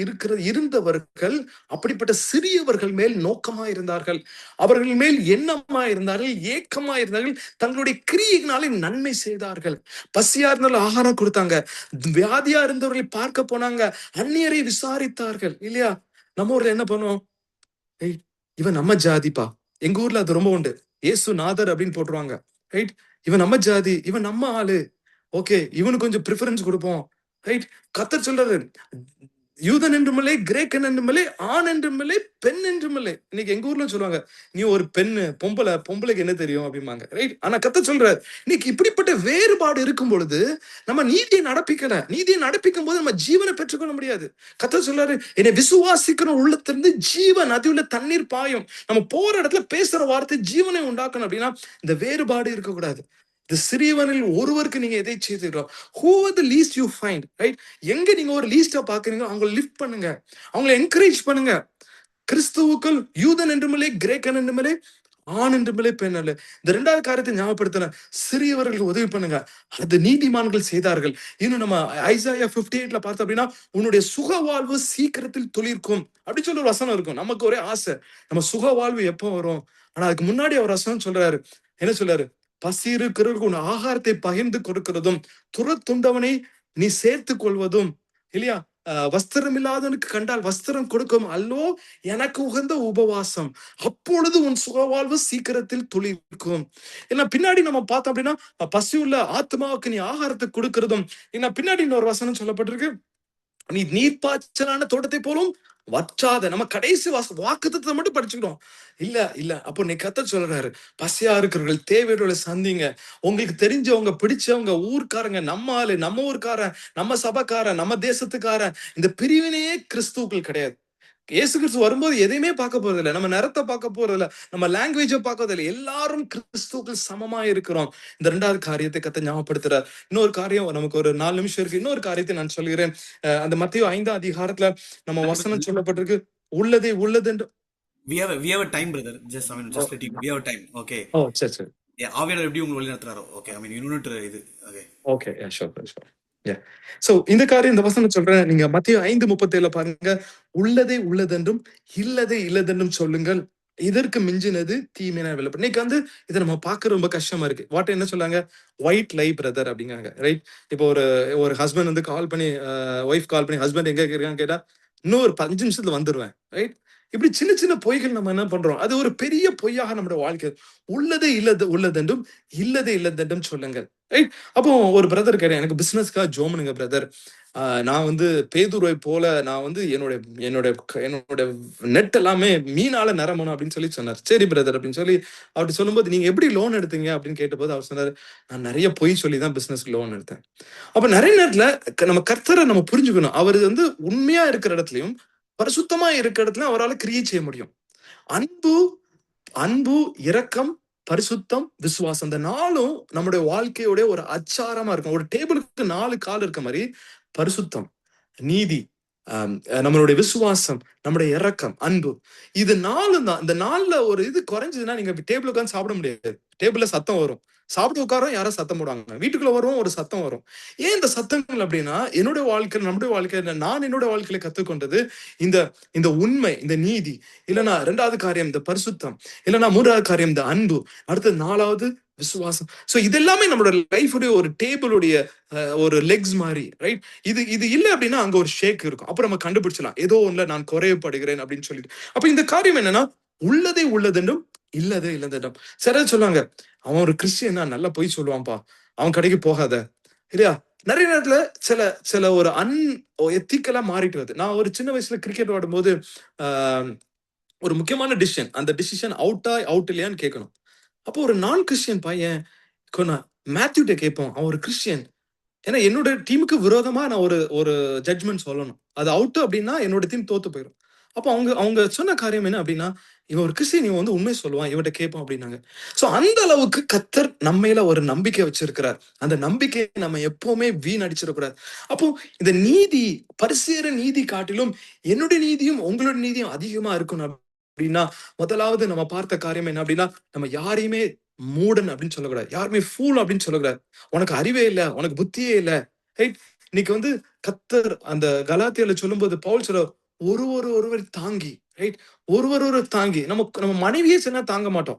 இருந்தவர்கள் அப்படிப்பட்ட சிறியவர்கள் மேல் நோக்கமா இருந்தார்கள், அவர்கள் மேல் எண்ணமா இருந்தார்கள், ஏக்கமா இருந்தார்கள், தங்களுடைய கிரியையினாலே நன்மை செய்தார்கள். பசியா இருந்தாலும் ஆகாரம் கொடுத்தாங்க, வியாதியா இருந்தவர்களை பார்க்க போனாங்க, அந்நியரை விசாரித்தார்கள். இல்லையா? நம்ம ஊர்ல என்ன பண்ணுவோம்? இவன் நம்ம ஜாதிப்பா. எங்க ஊர்ல அது ரொம்ப உண்டு. இயேசு நாதர் அப்படின்னு போட்டுருவாங்க. ரைட்? இவன் நம்ம ஜாதி, இவன் நம்ம ஆளு, ஓகே, இவனுக்கு கொஞ்சம் ப்ரிஃபரன்ஸ் கொடுப்போம். ரைட்? கர்த்தர் சொல்றாரு, யூதன் என்றுமில்லை, கிரேக்கன் என்றுமில்லை, ஆண் என்றுமில்லை, பெண் என்றுமில்லை. இன்னைக்கு எங்க ஊர்ல சொல்லுவாங்க, நீ ஒரு பெண்ணு, பொம்பளைக்கு என்ன தெரியும் அப்படிம்பாங்க. ரைட்? ஆனா கர்த்தர் சொல்றாரு, இன்னைக்கு இப்படிப்பட்ட வேறுபாடு இருக்கும் பொழுது நம்ம நீதியை நடப்பிக்கும் போது நம்ம ஜீவனை பெற்றுக்கொள்ள முடியாது. கர்த்தர் சொல்றாரு, என்னை விசுவாசிக்கிற உள்ளத்திலிருந்து ஜீவன் நதி உள்ள தண்ணீர் பாயும். நம்ம போற இடத்துல பேசுற வார்த்தை ஜீவனை உண்டாக்கணும் அப்படின்னா இந்த வேறுபாடு இருக்கக்கூடாது. இந்த சிறியவனில் ஒருவருக்கு நீங்க எதை செய்தீர்களோ, who are the least you find, right? எங்க நீங்க ஒரு லீஸ்டா பாக்குறீங்க, அவங்களை லிஃப்ட் பண்ணுங்க, அவங்களை என்கரேஜ் பண்ணுங்க. கிறிஸ்துவுக்குள் யூதன் என்றுமில்லை, கிரேக்கன் என்றுமில்லை, ஆண் என்று மேலே பெண் அல்ல. இந்த 2வது காரியத்தை ஞாபகப்படுத்தின, சிறியவர்களுக்கு உதவி பண்ணுங்க, அது நீதிமான்கள் செய்தார்கள். இன்னும் நம்ம ஐசாயா 58ல பார்த்தோம் அப்படின்னா, உன்னுடைய சுக வாழ்வு சீக்கிரத்தில் துளிர்க்கும் அப்படி சொல்லி ஒரு வசனம் இருக்கும். நமக்கு ஒரே ஆசை, நம்ம சுக வாழ்வு எப்போ வரும்? ஆனா அதுக்கு முன்னாடி அவர் வசனம் சொல்றாரு, என்ன சொல்றாரு? பசி இருக்கிறவருக்கு உன் ஆகாரத்தை பகிர்ந்து கொடுக்கிறதும், துரத்துண்டவனை நீ சேர்த்துக் கொள்வதும், இல்லையா? வஸ்திரம் இல்லாதவனுக்கு கண்டால் வஸ்திரம் கொடுக்கும் அல்லோ எனக்கு உகந்த உபவாசம், அப்பொழுது உன் சுகவாழ்வு சீக்கிரத்தில் துளிர்க்கும். ஏன்னா பின்னாடி நம்ம பார்த்தோம் அப்படின்னா, பசி உள்ள ஆத்மாவுக்கு நீ ஆகாரத்தை கொடுக்கிறதும், ஏன்னா பின்னாடி இன்னொரு வசனம் சொல்லப்பட்டிருக்கு, நீ நீர்ப்பாய்ச்சலான தோட்டத்தை போலும் வற்றாத. நம்ம கடைசி வாக்குத்தத்தை மட்டும் படிச்சுக்கிறோம். இல்ல இல்ல, அப்போ நீ கர்த்தர் சொல்றாரு, பசியா இருக்கிறவர்கள் தேவையோட சந்திங்க. உங்களுக்கு தெரிஞ்சவங்க, பிடிச்சவங்க, ஊர்க்காரங்க, நம்ம ஆளு, நம்ம ஊர்க்காரன், நம்ம சபைக்காரன், நம்ம தேசத்துக்காரன், இந்த பிரிவினையே கிறிஸ்துவுக்குள் கிடையாது. இயேசு கிறிஸ்து வரும்போது எதையுமே பார்க்க போறது இல்லை, நம்ம நிறத்தை பார்க்க போறது இல்லை, நம்ம லாங்குவேஜை பார்க்கறது இல்லை, எல்லாரும் கிறிஸ்துவுக்குள் சமமா இருக்கிறோம். இந்த 2வது காரியத்தை கத்த ஞாபகப்படுத்துறார். இன்னொரு காரியம், நமக்கு ஒரு 4 நிமிஷம் இருக்கு, இன்னொரு காரியத்தை நான் சொல்கிறேன். அந்த மத்தேயு 5ஆம் அதிகாரத்துல நம்ம வசனம் சொல்லப்பட்டிருக்கு, உள்ளதே உள்ளது என்று. we have a time, brother. Just let you, we have a time. Okay. ஓ சரி சரி. ஆவியானவர் எப்படி உங்களுக்கு வழி நடத்துறாரோ. ஓகே, you know இது. Okay okay, sure. சோ இந்த காரியம், இந்த வசனம் சொல்றேன், நீங்க மத்தேயு 5:37 பாருங்க, உள்ளதே உள்ளதென்றும் இல்லதே இல்லதென்றும் சொல்லுங்கள், இதற்கு மிஞ்சினது தீமையான விளப்பு. இன்னைக்கு வந்து இதை நம்ம பார்க்க ரொம்ப கஷ்டமா இருக்கு. வாட் என்ன சொல்லாங்க? ஒயிட் லை பிரதர் அப்படிங்காங்க, ரைட்? இப்போ ஒரு ஹஸ்பண்ட் வந்து கால் பண்ணி, ஒய்ஃப் கால் பண்ணி, ஹஸ்பண்ட் எங்க இருக்கான்னு கேட்டா, இன்னும் ஒரு 5 நிமிஷத்துல வந்துருவேன், ரைட்? இப்படி சின்ன சின்ன பொய்கள் நம்ம என்ன பண்றோம், அது ஒரு பெரிய பொய்யாக நம்மளோட வாழ்க்கை. உள்ளதே உள்ளதென்றும் இல்லதே இல்லதென்றும் சொல்லுங்கள், ரைட்? அப்போ ஒரு பிரதர் கேட்டேன், எனக்கு பிசினஸ்க்காக ஜோமனுங்க பிரதர், நான் வந்து பேதுருவை போல நான் வந்து என்னோட நெட் எல்லாமே மீனால நிரம்பணும் அப்படின்னு சொல்லி சொன்னார். சரி பிரதர் அப்படின்னு சொல்லி அப்படி சொல்லும்போது, நீங்க எப்படி லோன் எடுத்தீங்க அப்படின்னு கேட்டபோது அவர் சொன்னாரு, நான் நிறைய பொய் சொல்லி தான் பிசினஸ்க்கு லோன் எடுத்தேன். அப்ப நிறைய நேரத்துல நம்ம கர்த்தரை நம்ம புரிஞ்சுக்கணும். அவர் வந்து உண்மையா இருக்கிற இடத்துலயும் பரிசுத்தமா இருக்கிற இடத்துல அவரால் கிரியை செய்ய முடியும். அன்பு, இரக்கம், பரிசுத்தம், விசுவாசம், இந்த 4ம் நம்முடைய வாழ்க்கையோட ஒரு அச்சாரமா இருக்கும். ஒரு டேபிளுக்கு 4 கால் இருக்க மாதிரி பரிசுத்தம், நீதி, நம்மளுடைய விசுவாசம், நம்முடைய இரக்கம், அன்பு, இது 4ம் தான். இந்த 4ல ஒரு இது குறைஞ்சதுன்னா நீங்க டேபிள் உட்காந்து சாப்பிட முடியாது. டேபிள்ல சத்தம் வரும், சாப்பிட்டு உட்காரோம், யாரும் சத்தம் போடுவாங்க, வீட்டுக்குள்ள வரும், ஒரு சத்தம் வரும். ஏன் இந்த சத்தங்கள் அப்படின்னா, என்னுடைய வாழ்க்கையில, நம்முடைய வாழ்க்கையில, நான் என்னோட வாழ்க்கையில கத்துக்கொண்டது இந்த உண்மை, இந்த நீதி, இல்லைன்னா 2வது காரியம் இந்த பரிசுத்தம், இல்லைன்னா 3வது காரியம் இந்த அன்பு, அடுத்து 4வது விசுவாசம். சோ இது எல்லாமே நம்மளோட லைஃபுடைய ஒரு டேபிளுடைய ஒரு லெக்ஸ் மாதிரி, ரைட்? இது இல்ல அப்படின்னா அங்க ஒரு ஷேக் இருக்கும். அப்புறம் நம்ம கண்டுபிடிச்சலாம், ஏதோ ஒண்ணுல நான் குறையப்படுகிறேன் அப்படின்னு சொல்லிட்டு. அப்ப இந்த காரியம் என்னன்னா, உள்ளதே உள்ளதென்றும் இல்லதே இல்லதென்றும். சில சொல்லுவாங்க, அவன் ஒரு கிறிஸ்டியன் தான், நல்லா பொய் சொல்லுவான்ப்பா, அவன் கடைக்கு போகாத, இல்லையா? நிறைய நேரத்துல சில ஒரு எத்திக்கலா மாறிட்டு வருது. நான் ஒரு சின்ன வயசுல கிரிக்கெட் ஆடும்போது ஒரு முக்கியமான டிசிஷன், அந்த டிசிஷன் அவுட் இல்லையான்னு கேட்கணும். அப்போ ஒரு நான் கிறிஸ்டியன் பையன் மேத்யூட்ட கேட்போம், அவன் ஒரு கிறிஸ்டியன், ஏன்னா என்னோட டீமுக்கு விரோதமா நான் ஒரு ஜட்ஜ்மெண்ட் சொல்லணும், அது அவுட் அப்படின்னா என்னோட டீம் தோத்து போயிடும். அப்போ அவங்க சொன்ன காரியம் என்ன அப்படின்னா, இவன் ஒரு கிறிஸ்டியன், இவன் வந்து உண்மை சொல்லுவான், இவன்கிட்ட கேட்பான் அப்படின்னாங்க. சோ அந்த அளவுக்கு கர்த்தர் நம்மையில ஒரு நம்பிக்கை வச்சிருக்கிறார். அந்த நம்பிக்கையை நம்ம எப்பவுமே வீணடிச்சிடக்கூடாது. அப்போ இந்த நீதி, பரிசேர நீதி காட்டிலும் என்னுடைய நீதியும் உங்களோட நீதியும் அதிகமா இருக்கணும் அப்படின்னா, முதலாவது நம்ம பார்த்த காரியம் என்ன அப்படின்னா, நம்ம யாரையுமே மூடன் அப்படின்னு சொல்லக்கூடாது, யாருமே ஃபூல் அப்படின்னு சொல்லக்கூடாது. உனக்கு அறிவே இல்ல, உனக்கு புத்தியே இல்ல, ரைட்? இன்னைக்கு வந்து கர்த்தர் அந்த கலாத்தியால சொல்லும்போது பவுல் சொல்ல, ஒருவர் தாங்கி, ரைட்? ஒருவர் தாங்கி, நம்ம மனைவியே சொன்னா தாங்க மாட்டோம்.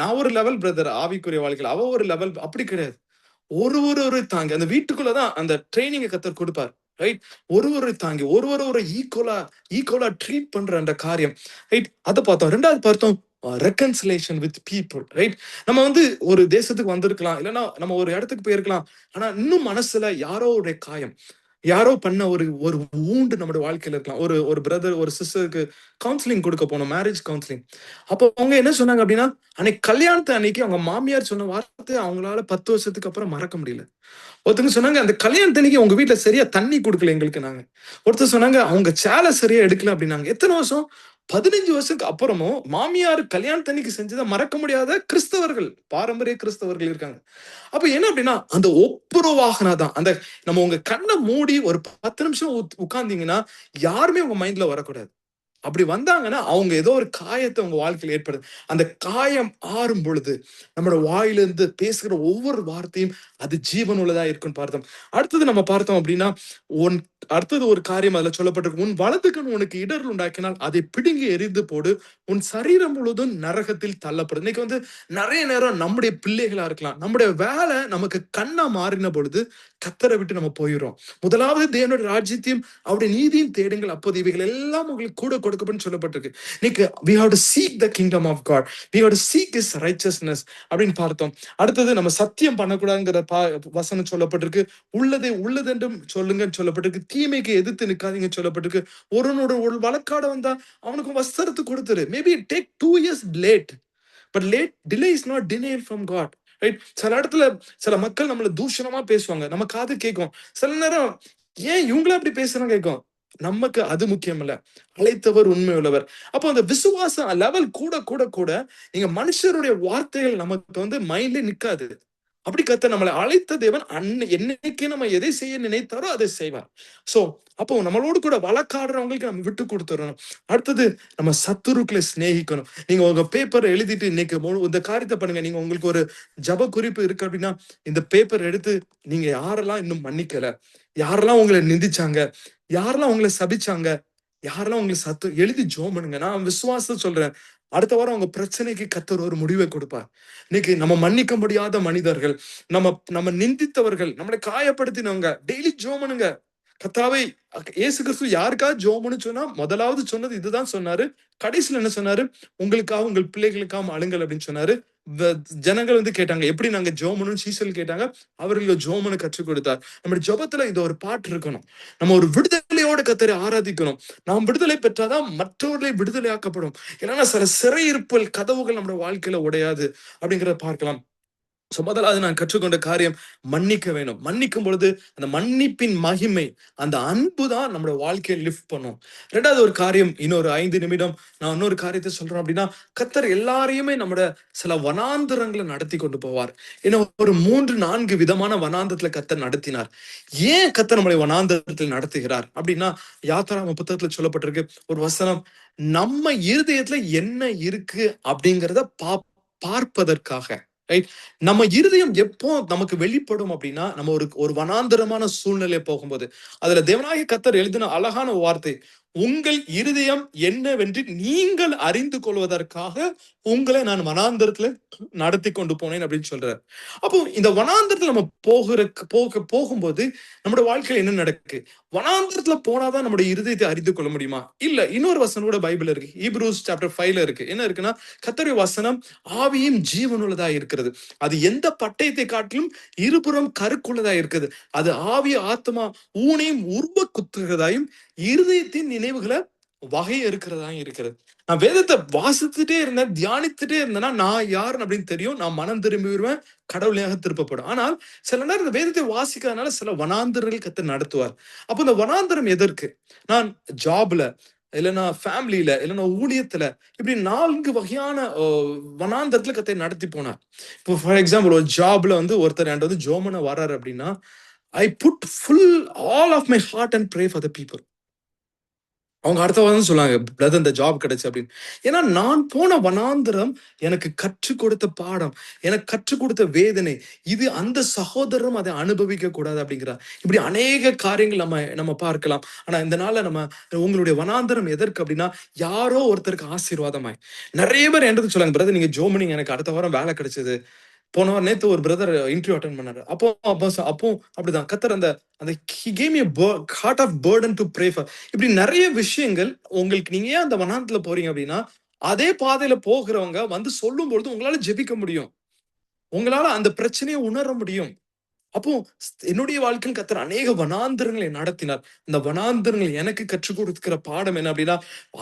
நான் ஒரு லெவல் பிரதர் ஆவிக்குரிய வாழ்க்கையில, அவ ஒரு லெவல், அப்படி கிடையாது. ஒரு தாங்கி, அந்த வீட்டுக்குள்ளதான் அந்த ட்ரைனிங்க கர்த்தர் கொடுப்பார், ரைட்? ஒரு தாங்கி, ஒரு ஈக்குவலா ட்ரீட் பண்ற அந்த காரியம், ரைட்? அதை பார்த்தோம். 2வது பார்த்தோம் ரெக்கன்சிலேஷன் வித் பீப்புள், ரைட்? நம்ம வந்து ஒரு தேசத்துக்கு வந்திருக்கலாம், இல்லைன்னா நம்ம ஒரு இடத்துக்கு போயிருக்கலாம், ஆனா இன்னும் மனசுல யாரோடைய காயம், யாரோ பண்ண ஒரு ஊண்டு நம்முடைய வாழ்க்கையில இருக்கலாம். ஒரு பிரதர் ஒரு சிஸ்டருக்கு கவுன்சிலிங் கொடுக்க போனோம், மேரேஜ் கவுன்சிலிங். அப்போ அவங்க என்ன சொன்னாங்க அப்படின்னா, அன்னைக்கு கல்யாணத்தை அன்னைக்கு அவங்க மாமியார் சொன்ன வார்த்தை அவங்களால 10 வருஷத்துக்கு அப்புறம் மறக்க முடியல. ஒருத்தங்க சொன்னாங்க, அந்த கல்யாணத்தன்னைக்கு உங்க வீட்டுல சரியா தண்ணி கொடுக்கல எங்களுக்கு நாங்க. ஒருத்தர் சொன்னாங்க, அவங்க சேலை சரியா எடுக்கல அப்படின்னாங்க. எத்தனை வருஷம்? 15 வருஷத்துக்கு அப்புறமும் மாமியார் கல்யாணத்தன்னைக்கு செஞ்சதை மறக்க முடியாத கிறிஸ்தவர்கள், பாரம்பரிய கிறிஸ்தவர்கள் இருக்காங்க. அப்ப என்ன அப்படின்னா, அந்த ஒப்புரவாகனாதான், அந்த நம்ம உங்க கண்ணை மூடி ஒரு 10 நிமிஷம் உட்கார்ந்தீங்கன்னா யாருமே உங்க மைண்ட்ல வரக்கூடாது. அப்படி வந்தாங்கன்னா அவங்க ஏதோ ஒரு காயத்தை உங்க வாழ்க்கையில் ஏற்படுது. அந்த காயம் ஆறும் பொழுது நம்மளோட வாயிலிருந்து பேசுகிற ஒவ்வொரு வார்த்தையும் அது ஜீவன் உள்ளதா இருக்குன்னு பார்த்தோம். அடுத்தது நம்ம பார்த்தோம் அப்படின்னா, உன் அடுத்தது ஒரு காரியம் அதுல சொல்லப்பட்டிருக்கு. உன் வலது கண் உனக்கு இடர்கள் உண்டாக்கினால் அதை பிடுங்கி எறிந்து போடு, உன் சரீரம் முழுவதும் நரகத்தில் தள்ளப்படும். இன்னைக்கு வந்து நிறைய நேரம் நம்முடைய பிள்ளைகளா இருக்கலாம், நம்முடைய வேலை நமக்கு கண்ணா மாறின பொழுது கத்தரை விட்டு நம்ம போயிடும். முதலாவது தேவனுடைய ராஜ்யத்தையும் அவருடைய நீதியும் தேடுங்கள், அப்போது இவைகள் எல்லாம் உங்களுக்கு கூட கொடுக்கப்படும் சொல்லப்பட்டிருக்கு. இன்னைக்கு we have to seek the kingdom of God, we have to seek his righteousness அப்படின்னு பார்த்தோம். அடுத்தது நம்ம சத்தியம் பண்ணக்கூடாதுங்கிற வசனம் சொல்லப்பட்டிருக்கு. உள்ளதை உள்ளதென்றும் சொல்லுங்கன்னு சொல்லப்பட்டிருக்கு. தீமைக்கு எதிர்த்து நிற்காதீங்க சொல்லப்பட்டிருக்கு. ஒருவனோட ஒரு வழக்காட வந்தா அவனுக்கு வஸ்திரத்தை கொடுத்துரு. Maybe take 2 years late, but late delay is not denial from God. Right? சில இடத்துல சில மக்கள் நம்மள தூஷணமா பேசுவாங்க, நம்ம காது கேட்கும். சில நேரம் ஏன் இவங்கள அப்படி பேசுறாங்க கேட்கும். நமக்கு அது முக்கியம் இல்ல, அழைத்தவர் உண்மை உள்ளவர். அப்போ அந்த விசுவாச லெவல் கூட கூட கூட நீங்க மனுஷருடைய வார்த்தைகள் நமக்கு வந்து மைண்ட்ல நிக்காது. அப்படி கத்த நம்மளை அழைத்த தேவன் என்னைக்கு நம்ம எதை செய்ய நினைத்தாரோ அதை செய்வார். சோ அப்போ நம்மளோடு கூட வழக்காடுறவங்களுக்கு நம்ம விட்டு கொடுத்துடணும். அடுத்தது நம்ம சத்துருக்களை சிநேகிக்கணும். நீங்க உங்க பேப்பரை எழுதிட்டு இன்னைக்கு இந்த காரியத்தை பண்ணுங்க. நீங்க உங்களுக்கு ஒரு ஜப குறிப்பு இருக்கு அப்படின்னா இந்த பேப்பர் எடுத்து நீங்க யாரெல்லாம் இன்னும் மன்னிக்கல, யாரெல்லாம் உங்களை நிந்திச்சாங்க, யாரெல்லாம் உங்களை சபிச்சாங்க, யாரெல்லாம் உங்களுக்கு எழுதி ஜோம் பண்ணுங்க. நான் விசுவாசம் சொல்றேன், அடுத்த வாரம் உங்க பிரச்சனைக்கு கத்தர் ஒரு முடிவை கொடுப்பார். இன்னைக்கு நம்ம மன்னிக்க முடியாத மனிதர்கள், நம்ம நிந்தித்தவர்கள், நம்மளை காயப்படுத்தினவங்க, டெய்லி ஜோம் பண்ணுங்க. கத்தாவை இயேசு கிறிஸ்து யாருக்காவது ஜோம்னு சொன்னா முதலாவது சொன்னது இதுதான் சொன்னாரு. கடைசியில என்ன சொன்னாரு? உங்களுக்காக உங்கள் பிள்ளைகளுக்காக அழுங்கள் அப்படின்னு சொன்னாரு. ஜனங்கள் வந்து கேட்டாங்க எப்படி நாங்க ஜோமனு சீசல் கேட்டாங்க. அவர்களுக்கு ஜோமனு கற்றுக் கொடுத்தார். நம்ம ஜபத்துல இது ஒரு பாட்டு இருக்கணும். நம்ம ஒரு விடுதலையோட கத்தரை ஆராதிக்கணும். நாம் விடுதலை பெற்றாதான் மற்றவர்களை விடுதலையாக்கப்படும். ஏன்னா சில சிறையிருப்பல் கதவுகள் நம்ம வாழ்க்கையில உடையாது அப்படிங்கிறத பார்க்கலாம். முதலாவது நான் கற்றுக்கொண்ட காரியம் மன்னிக்க வேணும். மன்னிக்கும் பொழுது அந்த மன்னிப்பின் மகிமை, அந்த அன்பு தான் நம்மளோட வாழ்க்கையை லிஃப்ட் பண்ணும். ரெண்டாவது ஒரு காரியம், இன்னொரு 5 நிமிடம் நான் இன்னொரு காரியத்தை சொல்றேன் அப்படின்னா, கத்தர் எல்லாரையுமே நம்மளோட சில வனாந்திரங்களை நடத்தி கொண்டு போவார். ஏன்னா ஒரு 3-4 விதமான வனாந்திரத்துல கத்தர் நடத்தினார். ஏன் கத்தர் நம்மளை வனாந்திரத்தில் நடத்துகிறார் அப்படின்னா, யாத்திராகம புத்தகத்துல சொல்லப்பட்டிருக்கு ஒரு வசனம், நம்ம இருதயத்துல என்ன இருக்கு அப்படிங்கிறத பார்ப்பதற்காக. ரைட்? நம்ம இருதயம் எப்போ நமக்கு வெளிப்படும் அப்படின்னா, நம்ம ஒரு வனாந்தரமான சூழ்நிலை போகும்போது. அதுல தேவனாகிய கர்த்தர் எழுதின அழகான வார்த்தை, உங்கள் இருதயம் என்னவென்று நீங்கள் அறிந்து கொள்வதற்காக உங்களை நான் வனாந்தரத்துல நடத்தி கொண்டு போனேன் அப்படின்னு சொல்றாரு. அப்போ இந்த வனாந்தரத்துல நம்ம போகும்போது நம்மளோட வாழ்க்கையில என்ன நடக்கு? வனாந்தரத்துல போனாதான் நம்முடைய இருதயத்தை அறிந்து கொள்ள முடியுமா? இல்ல. இன்னொரு வசனம் கூட பைபிள் இருக்கு. ஹீப்ரூஸ் சாப்டர் 5 இருக்கு. என்ன இருக்குன்னா, கர்த்தருடைய வசனம் ஆவியும் ஜீவனுள்ளதா இருக்கிறது. அது எந்த பட்டயத்தை காட்டிலும் இருபுறம் கருக்குள்ளதா இருக்குது. அது ஆவி ஆத்மா ஊனையும் உருவ குத்துகிறதாயும் இருதயத்தின் நினைவுகளை வகை இருக்கிறதா இருக்கிறது. நான் வேதத்தை வாசித்துட்டே இருந்தேன், தியானித்துட்டே இருந்தேன்னா நான் யாருன்னு அப்படின்னு தெரியும். நான் மனம் திரும்பி வருவேன், கடவுளையாக திருப்பப்படும். ஆனால் சில நேரம் இந்த வேதத்தை வாசிக்கிறதுனால சில வனாந்தரங்கள் கத்து நடத்துவார். அப்போ இந்த வனாந்தரம் எதற்கு? நான் ஜாப்ல, இல்லைன்னா ஃபேமிலியில, இல்லைன்னா ஊழியத்துல, இப்படி 4 வகையான வனாந்தரத்துல கத்தை நடத்தி போனார். இப்போ ஃபார் எக்ஸாம்பிள் ஒரு ஜாப்ல வந்து ஒருத்தர் என்கிட்ட வந்து ஜோமன வர்றாரு அப்படின்னா, I put full all of my heart and pray for the people. அவங்க அடுத்த வாரம் சொல்லுவாங்க, பிரதர் இந்த ஜாப் கிடைச்சு அப்படின்னு. ஏன்னா நான் போன வனாந்திரம் எனக்கு கற்றுக் கொடுத்த பாடம், எனக்கு கற்றுக் கொடுத்த வேதனை, இது அந்த சகோதரரும் அதை அனுபவிக்க கூடாது அப்படிங்கிறார். இப்படி அநேக காரியங்கள் நம்ம பார்க்கலாம். ஆனா இந்த நாள்ல நம்ம உங்களுடைய வனாந்திரம் எதற்கு அப்படின்னா, யாரோ ஒருத்தருக்கு ஆசீர்வாதமாய். நிறைய பேர் என்றது சொல்லுவாங்க, பிரதர் நீங்க ஜோமனிங் எனக்கு அடுத்த வாரம் வேலை கிடைச்சது. போன நேத்து ஒரு பிரதர் இன்டர்வியூ அட்டென்ட் பண்ணாரு. அப்போ அப்படிதான் கத்தர் அந்த he gave me a heart of burden to pray for. இப்படி நிறைய விஷயங்கள் உங்களுக்கு, நீங்க ஏன் அந்த வனாந்தரத்துல போறீங்க அப்படின்னா, அதே பாதையில போகிறவங்க வந்து சொல்லும் பொழுது உங்களால ஜெபிக்க முடியும், உங்களால அந்த பிரச்சனையை உணர முடியும். அப்போ என்னுடைய வாழ்க்கையில் கத்தர் அநேக வனாந்திரங்களை நடத்தினார். இந்த வனாந்திரங்கள் எனக்கு கற்றுக் கொடுக்கிற பாடம் என்ன அப்படின்னா,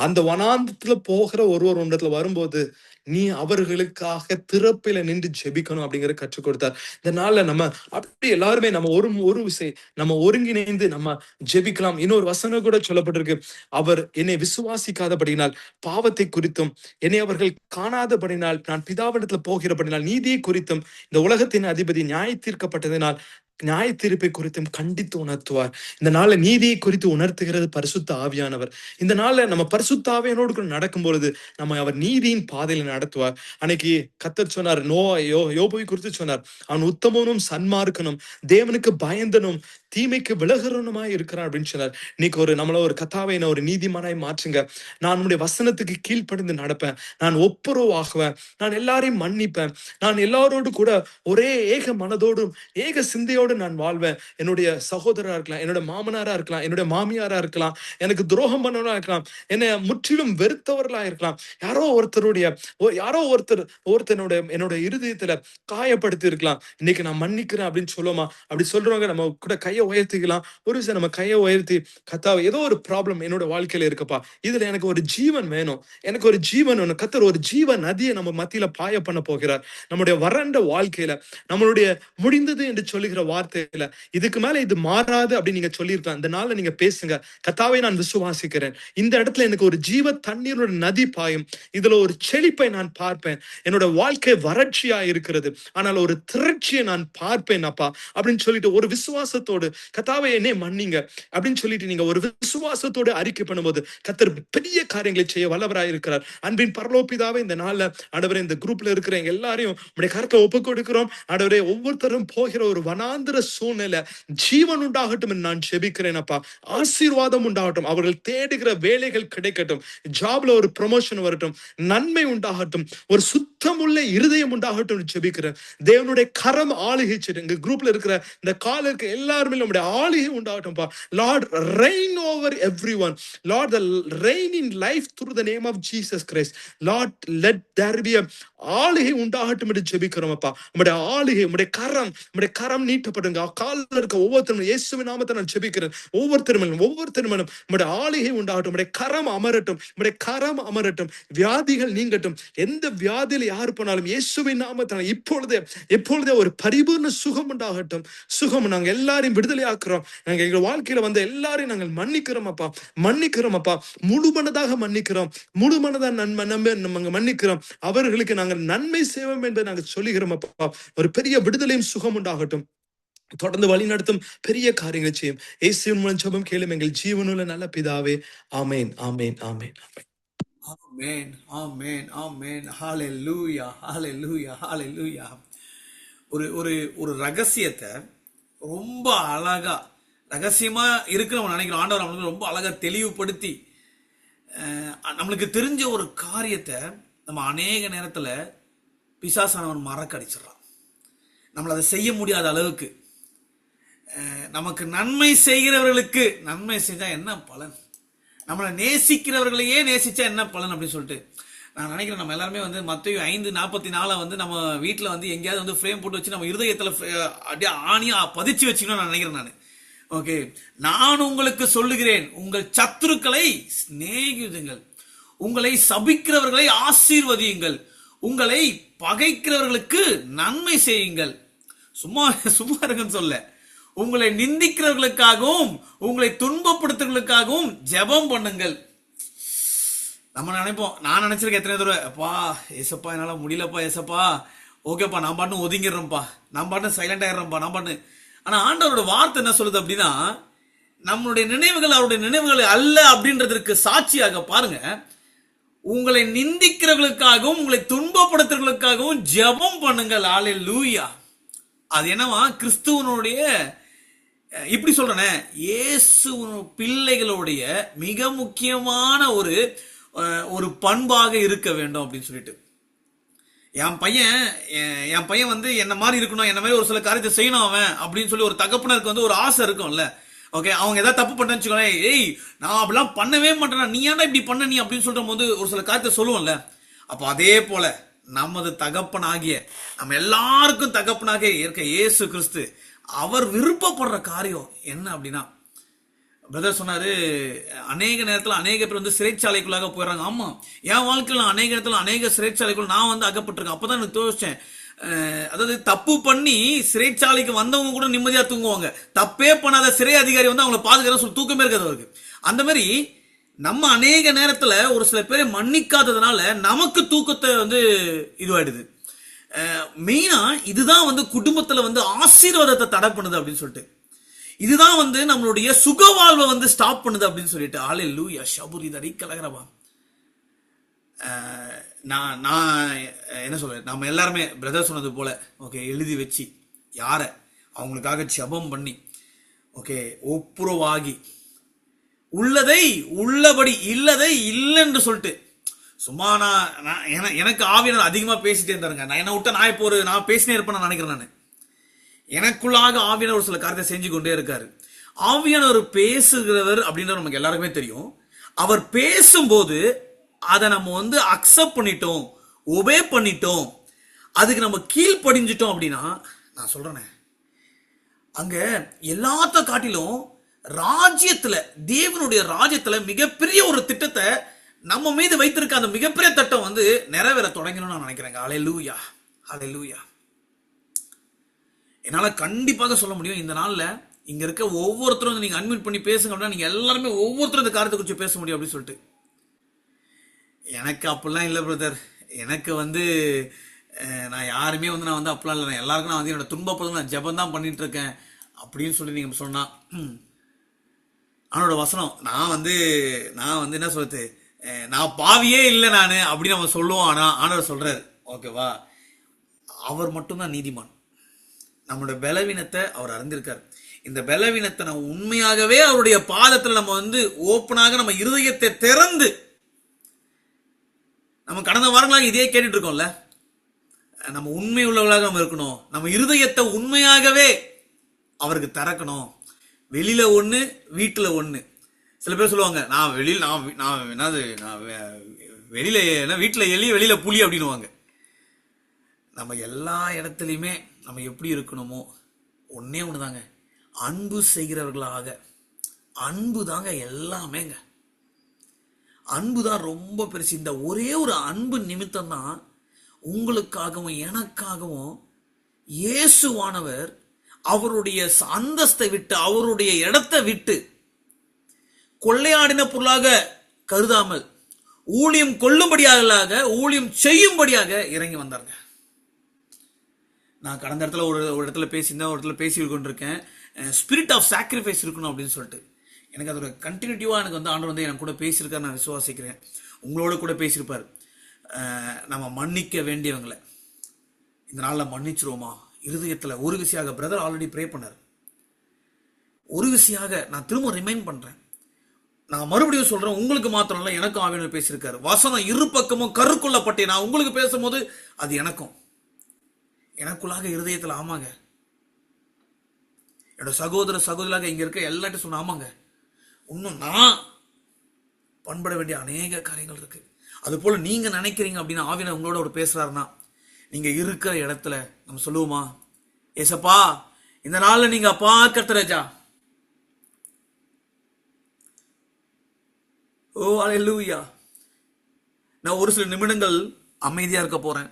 அந்த வனாந்திரத்துல போகிற ஒருவர் ஒன்றத்துல வரும்போது நீ அவர்களுக்காக திறப்பில நின்று ஜெபிக்கணும் அப்படிங்கிற கற்றுக் கொடுத்தார். இந்த நாள்ல நம்ம அப்படி எல்லாருமே நம்ம ஒரு விசை நம்ம ஒருங்கிணைந்து நம்ம ஜெபிக்கலாம். இன்னொரு வசனம் கூட சொல்லப்பட்டிருக்கு, அவர் என்னை விசுவாசிக்காதபடினால் பாவத்தை குறித்தும், என்னை அவர்கள் காணாதபடினால் நான் பிதாவிடத்துல போகிறபடினால் நீதியை குறித்தும் இந்த உலகத்தின் அதிபதி நியாய தீர்க்கப்பட்டதினால் நியாய தீர்ப்பை குறித்தும் கண்டித்து உணர்த்துவார். இந்த நாள்ல நீதியை குறித்து உணர்த்துகிறது பரிசுத்த ஆவியானவர். இந்த நாள்ல நம்ம பரிசுத்த ஆவியானோடு கூட நடக்கும் பொழுது நம்ம அவர் நீதியின் பாதையில நடத்துவார். அன்னைக்கு கர்த்தர் சொன்னார், யோபுவை குறித்து சொன்னார், அவன் உத்தமனும் சன்மார்க்கனும் தேவனுக்கு பயந்தனும் தீமைக்கு விலகிறவனுமாய் இருக்கிறான் அப்படின்னு சொன்னார். இன்னைக்கு நம்மள ஒரு கத்தாவை ஒரு நீதிமானாய் மாற்றுங்க. நான் உன்னுடைய வசனத்துக்கு கீழ்ப்படிந்து நடப்பேன். நான் ஒப்புரவாகுவேன். நான் எல்லாரையும் மன்னிப்பேன். நான் எல்லாரோடு கூட ஒரே ஏக மனதோடும் ஏக சிந்தையோடு நான் வாழ்வேன். என்னுடைய சகோதரரா இருக்கலாம், என்னோட மாமனாரா இருக்கலாம், என்னுடைய மாமியாரா இருக்கலாம், எனக்கு துரோகம் பண்ணவனா இருக்கலாம், என்னை முற்றிலும் வெறுத்தவர்களா இருக்கலாம், யாரோ ஒருத்தர் என்னோட இருதயத்துல காயப்படுத்தி இருக்கலாம். இன்னைக்கு நான் மன்னிக்கிறேன் அப்படின்னு சொல்லுவோமா? அப்படி சொல்றவங்க நம்ம கூட கையை உயர்த்திக்கலாம். ஒரு விஷயம் நம்ம கையை உயர்த்தி, கர்த்தாவே ஏதோ ஒரு ப்ராப்ளம் என்னோட வாழ்க்கையில இருக்குப்பா, இதுல எனக்கு ஒரு ஜீவன் வேணும், எனக்கு ஒரு ஜீவன் வேணும். கர்த்தர் ஒரு ஜீவ நதியை நம்ம மத்தியில பாய பண்ண போகிறார். நம்முடைய வறண்ட வாழ்க்கையில, நம்மளுடைய முடிந்தது என்று சொல்லுகிற வார்த்தையில, இதுக்கு மேல இது மாறாது அப்படின்னு நீங்க சொல்லியிருக்கலாம். இந்த நாள்ல நீங்க பேசுங்க, கர்த்தாவே நான் விசுவாசிக்கிறேன், இந்த இடத்துல எனக்கு ஒரு ஜீவ தண்ணீரோட நதி பாயும், இதுல ஒரு செழிப்பை நான் பார்ப்பேன், என்னோட வாழ்க்கை வறட்சியா இருக்கிறது ஆனால் ஒரு திரட்சியை நான் பார்ப்பேன் அப்பா அப்படின்னு சொல்லிட்டு ஒரு விசுவாசத்தோடு, கர்த்தாவே என்னை மன்னிங்க அப்படின்னு சொல்லிட்டு நீங்க ஒரு விசுவாசத்தோடு அறிக்கை பண்ணும்போது கர்த்தர் பெரிய காரியங்களை செய்ய வல்லவராய் இருக்கிறார். அன்பின் பரலோக பிதாவே, இந்த நாள்ல ஆண்டவரே இந்த குரூப்ல இருக்கிற எல்லாரையும் உம்முடைய கரத்தை ஒப்புக் கொடுக்கிறோம். ஆண்டவரே ஒவ்வொருத்தரும் போகிற ஒரு வனாந்திர சூழ்நிலை ஜீவன் உண்டாகட்டும் என்று நான் ஜெபிக்கிறேன் அப்பா. ஆசீர்வாதம் உண்டாகட்டும், அவர்கள் தேடுகிற வேலைகள் கிடைக்கட்டும், ஜாப்ல ஒரு ப்ரமோஷன் வரட்டும், நன்மை உண்டாகட்டும், ஒரு சுத்தமுள்ள இருதயம் உண்டாகட்டும் ஜெபிக்கிறேன். தேவனுடைய கரம் ஆளுகை செய்யும். எங்க குரூப்ல இருக்கிற இந்த கால இருக்க எல்லாருமே நம்முடைய ஆளுகை உண்டாகட்டும்பா. Lord, reign over everyone. Lord, the reign in life through the name of Jesus Christ. Lord, let there be a ஆளுகை உண்டாகட்டும் என்று ஜெபிக்கிறோம் அப்பா. நம்முடைய ஆளுகை, நம்முடைய கரம் நீட்டப்படுங்க. காலில் இருக்க ஒவ்வொருத்தரும் இயேசுவின் நாமத்தை நான் ஜெபிக்கிறேன். ஒவ்வொருத்தரும் நம்முடைய ஆளுகை உண்டாகட்டும், நம்முடைய கரம் அமரட்டும், நம்முடைய கரம் அமரட்டும். வியாதிகள் நீங்கட்டும். எந்த வியாதியில யார் போனாலும் இயேசுவின் நாமத்தை எப்பொழுதே ஒரு பரிபூர்ண சுகம் உண்டாகட்டும். சுகம் நாங்க எல்லாரையும் விடுதலை ஆக்குறோம். நாங்க எங்க வாழ்க்கையில வந்த எல்லாரையும் நாங்கள் மன்னிக்கிறோம் அப்பா. முழு மனதாக மன்னிக்கிறோம். முழு மனதாக நம்ம மன்னிக்கிறோம். அவர்களுக்கு நாங்கள் நன்மை செய்வோம் என்று நாங்கள் சொல்லுகிறோம் அப்பா. ஒரு பெரிய விடுதலையும் சுகம் உண்டாகட்டும். தொடர்ந்து வழி நடத்தும் பெரிய காரியங்களை செய்யும். இயேசுவின் மூலம் ஜெபம் கேளும் எங்கள் ஜீவனுள்ள நல்ல பிதாவே. ஆமென், ஆமென், ஆமென், ஆமென். ஆமென், ஆமென், ஆமென். ஹalleluya, ஹalleluya, ஹalleluya. ஒரு ரகசியத்தை ரொம்ப அழகா, ரகசியமா இருக்கிறவன் நினைக்கிறோம், ஆண்டவர் அவனுக்கு ரொம்ப அழகா தெளிவுபடுத்தி நம்மளுக்கு தெரிஞ்ச ஒரு காரியத்தை நம்ம அநேக நேரத்துல பிசாசானவன் மறக்கடிச்சிடறான். நம்மள அதை செய்ய முடியாத அளவுக்கு. நமக்கு நன்மை செய்கிறவர்களுக்கு நன்மை செஞ்சா என்ன பலன், நம்மளை நேசிக்கிறவர்களையே நேசிச்சா என்ன பலன் அப்படின்னு சொல்லிட்டு நான் நினைக்கிறேன். நம்ம எல்லாருமே மத்தேயு 5:44 நம்ம வீட்டுல எங்கேயாவது ஃப்ரேம் போட்டு வச்சு நம்ம இருதயத்துல அப்படியே ஆணியா பதிச்சு வச்சுக்கணும் நான் நினைக்கிறேன் நான். ஓகே, நான் உங்களுக்கு சொல்லுகிறேன், உங்கள் சத்துருக்களை சிநேகியுங்கள், உங்களை சபிக்கிறவர்களை ஆசீர்வதியுங்கள், உங்களை பகைக்கிறவர்களுக்கு நன்மை செய்யுங்கள். சும்மா இருக்குன்னு சொல்ல, உங்களை நிந்திக்கிறவர்களுக்காகவும் உங்களை துன்பப்படுத்துறவர்களுக்காகவும் ஜெபம் பண்ணுங்கள். நம்ம நினைப்போம், நான் நினைச்சிருக்கேன் எத்தனை தடவை, அப்பா ஏசப்பா என்னால முடியலப்பா, ஏசப்பா ஓகேப்பா நான் பாட்டு ஒதுங்கிடுறேன்ப்பா, நான் பாட்டு சைலண்ட் ஆயிடுறேன்ப்பா, நான் பாட்டு. ஆனா ஆண்டவரோட வார்த்தை என்ன சொல்லுது அப்படின்னா, நம்மளுடைய நினைவுகள் அவருடைய நினைவுகள் அல்ல அப்படின்றதற்கு சாட்சியாக பாருங்க, உங்களை நிந்திக்கிறவர்களுக்காகவும் உங்களை துன்பப்படுத்துறவர்களுக்காகவும் ஜெபம் பண்ணுங்கள். ஹல்லேலூயா. அது என்னவா, கிறிஸ்துவனுடைய, இப்படி சொல்றேனே, இயேசு பிள்ளைகளுடைய மிக முக்கியமான ஒரு பண்பாக இருக்க வேண்டும் அப்படின்னு சொல்லிட்டு. என் பையன் என்ன மாதிரி இருக்கணும், என்ன மாதிரி ஒரு சில காரியத்தை செய்யணும் அவன் அப்படின்னு சொல்லி ஒரு தகப்பனருக்கு ஒரு ஆசை இருக்கும்ல. ஓகே, அவங்க ஏதாவது தப்பு பண்ணேன்னு வச்சுக்கோங்களேன், ஏய் நான் அப்படிலாம் பண்ணவே மாட்டேன், நீ ஏன்டா இப்படி பண்ண நீ அப்படின்னு சொல்ற போது ஒரு சில காரியத்தை சொல்லுவோம்ல. அப்போ அதே போல நமது தகப்பனாகிய, நம்ம எல்லாருக்கும் தகப்பனாக இருக்க இயேசு கிறிஸ்து, அவர் விருப்பப்படுற காரியம் என்ன அப்படின்னா, பிரதர் சொன்னாரு, அநேக நேரத்துல அநேக பேர் சிறைச்சாலைக்குள்ளாக போயிடறாங்க. ஆமா, என் வாழ்க்கையில அநேக நேரத்துல அநேக சிறைச்சாலைக்குள் நான் அகப்பட்டிருக்கேன். அப்பதான் எனக்கு தோச்சேன், அதாவது தப்பு பண்ணி சிறைச்சாலைக்கு வந்தவங்க கூட நிம்மதியா தூங்குவாங்க, தப்பே பண்ணாத சிறை அதிகாரி அவங்களை பாதுகாக்க சொல்லி தூக்கமே இருக்காது அவருக்கு. அந்த மாதிரி நம்ம அநேக நேரத்துல ஒரு சில பேரை மன்னிக்காததுனால நமக்கு தூக்கத்தை இதுவாயிடுது. மெயினா இதுதான் வந்து குடும்பத்துல வந்து ஆசீர்வாதத்தை தடை பண்ணுது அப்படின்னு சொல்லிட்டு, இதுதான் வந்து நம்மளுடைய சுக வாழ்வை வந்து ஸ்டாப் பண்ணுது அப்படின்னு சொல்லிட்டு. ஹல்லேலூயா ஷபுரி தரி கலகரவா. நான் நான் என்ன சொல்றேன், நம்ம எல்லாருமே பிரதர் சொன்னது போல ஓகே எழுதி வச்சு யார அவங்களுக்காக ஜெபம் பண்ணி ஓகே ஒப்புரவாகி உள்ளதை உள்ளபடி இல்லதை இல்லைன்னு சொல்லிட்டு, சும்மா எனக்கு ஆவியானவர் அதிகமா பேசிட்டே இருந்தாருங்க. நான் என்ன விட்ட நான் இப்போ நான் பேசினே இருப்பேன்னு நினைக்கிறேன். நான் எனக்குள்ளாக ஆவியானவர் ஒரு சில காரியத்தை செஞ்சு கொண்டே இருக்காரு. ஆவியானவர் பேசுகிறவர் அப்படின்றது நமக்கு எல்லாருக்குமே தெரியும். அவர் பேசும்போது அதை நம்ம வந்து அக்செப்ட் பண்ணிட்டோம், ஒபே பண்ணிட்டோம், அதுக்கு நம்ம கீழ்ப்படிஞ்சிட்டோம் அப்படின்னா, நான் சொல்றேனே அங்க எல்லாத்த காட்டிலும் ராஜ்யத்துல, தேவனுடைய ராஜ்யத்துல மிகப்பெரிய ஒரு திட்டத்தை நம்ம மீது வைத்திருக்க அந்த மிகப்பெரிய திட்டம் வந்து நிறைவேற தொடங்கணும்னு நான் நினைக்கிறேங்க. ஹல்லேலூயா ஹல்லேலூயா. என்னால கண்டிப்பாக சொல்ல முடியும், இந்த நாள்ல இங்க இருக்க ஒவ்வொருத்தரும் நீங்க அன்மியூட் பண்ணி பேசுங்க அப்படின்னா நீங்க எல்லாருமே ஒவ்வொருத்தரும் இந்த காரியத்தை குறித்து பேச முடியும் அப்படின்னு சொல்லிட்டு. எனக்கு அப்படிலாம் இல்லை பிரதர். எனக்கு வந்து நான் யாருமே வந்து நான் வந்து அப்படிலாம் இல்லை. நான் எல்லாருக்கும் நான் வந்து என்னோட துன்பப்படும் நான் ஜெபம் தான் பண்ணிட்டு இருக்கேன் அப்படின்னு சொல்லி நீங்க சொன்னா, அவனோட வசனம் நான் வந்து என்ன சொல்றது, நான் பாவியே இல்லை நான் அப்படின்னு அவன் சொல்லுவோம். ஆனா ஆண்டவர் சொல்றாரு ஓகேவா, அவர் மட்டும்தான் நீதிமான். நம்மளோட பலவீனத்தை அவர் அறிந்திருக்கார். இந்த பலவீனத்தை நம்ம உண்மையாகவே அவருடைய பாதத்துல நம்ம வந்து ஓப்பனாக நம்ம இருதயத்தை திறந்து, நம்ம கடந்த வாரங்களாக இதே கேட்டுட்டு இருக்கோம்ல, நம்ம உண்மை உள்ளவர்களாக நம்ம இருக்கணும். நம்ம இருதயத்தை உண்மையாகவே அவருக்கு திறக்கணும். வெளியில ஒண்ணு வீட்டுல ஒண்ணு. சில பேர் சொல்லுவாங்க, நான் வெளியில நான் என்னது நான் வெளியில என்ன வீட்டுல எலி வெளியில புலி அப்படின்னுவாங்க. நம்ம எல்லா இடத்துலையுமே நம்ம எப்படி இருக்கணுமோ ஒன்னே ஒண்ணுதாங்க, அன்பு செய்கிறவர்களாக. அன்பு தாங்க எல்லாமேங்க. அன்புதான் ரொம்ப பெருசு. இந்த ஒரே ஒரு அன்பு நிமித்தம் தான் உங்களுக்காகவும் எனக்காகவும் இயேசுவானவர் அவருடைய அந்தஸ்தை விட்டு, அவருடைய இடத்தை விட்டு, கொள்ளையாடின பொருளாக கருதாமல் ஊழியம் கொள்ளும்படியாக, ஊழியம் செய்யும்படியாக இறங்கி வந்தாருங்க. நான் கடந்த இடத்துல ஒரு இடத்துல பேசியிருந்தேன், ஒரு இடத்துல பேசி கொண்டிருக்கேன், ஸ்பிரிட் ஆஃப் சாக்ரிஃபைஸ் இருக்கணும் அப்படின்னு சொல்லிட்டு. எனக்கு அதோட கண்டினியூட்டிவா எனக்கு வந்து ஆண்டவர் வந்து எனக்கு கூட பேசியிருக்காரு, நான் விசுவாசிக்கிறேன். உங்களோட கூட பேசியிருப்பார். நம்ம மன்னிக்க வேண்டியவங்களை இந்த நாளில் மன்னிச்சிருவோமா? இருதயத்தில் ஒரு விசையாக பிரதர் ஆல்ரெடி ப்ரே பண்ணார். ஒரு விசையாக நான் திரும்ப ரிமைண்ட் பண்றேன், நான் மறுபடியும் சொல்றேன், உங்களுக்கு மாத்திரம் இல்ல எனக்கும் ஆவியானவர் பேசியிருக்காரு. வசனம் இரு பக்கமும் கருக்கொள்ளப்பட்டே நான் உங்களுக்கு பேசும்போது அது எனக்குள்ளாக இருதயத்தில் ஆமாங்க. என்னோட சகோதரர்களாக இங்க இருக்க எல்லாத்தையும் சொன்ன ஆமாங்க, இன்னும் நான் பண்பட வேண்டிய அநேக காரியங்கள் இருக்கு. அது போல நீங்க நினைக்கிறீங்க அப்படின்னு ஆவியானவர் உங்களோட ஒரு பேசுறாருன்னா, நீங்க இருக்கிற இடத்துல நம்ம சொல்லுவோமா, ஏசப்பா இந்த நாள்ல நீங்க அப்பா கர்த்தரேஜா, ஓ அல்லேலூயா. நான் ஒரு சில நிமிடங்கள் அமைதியா இருக்க போறேன்.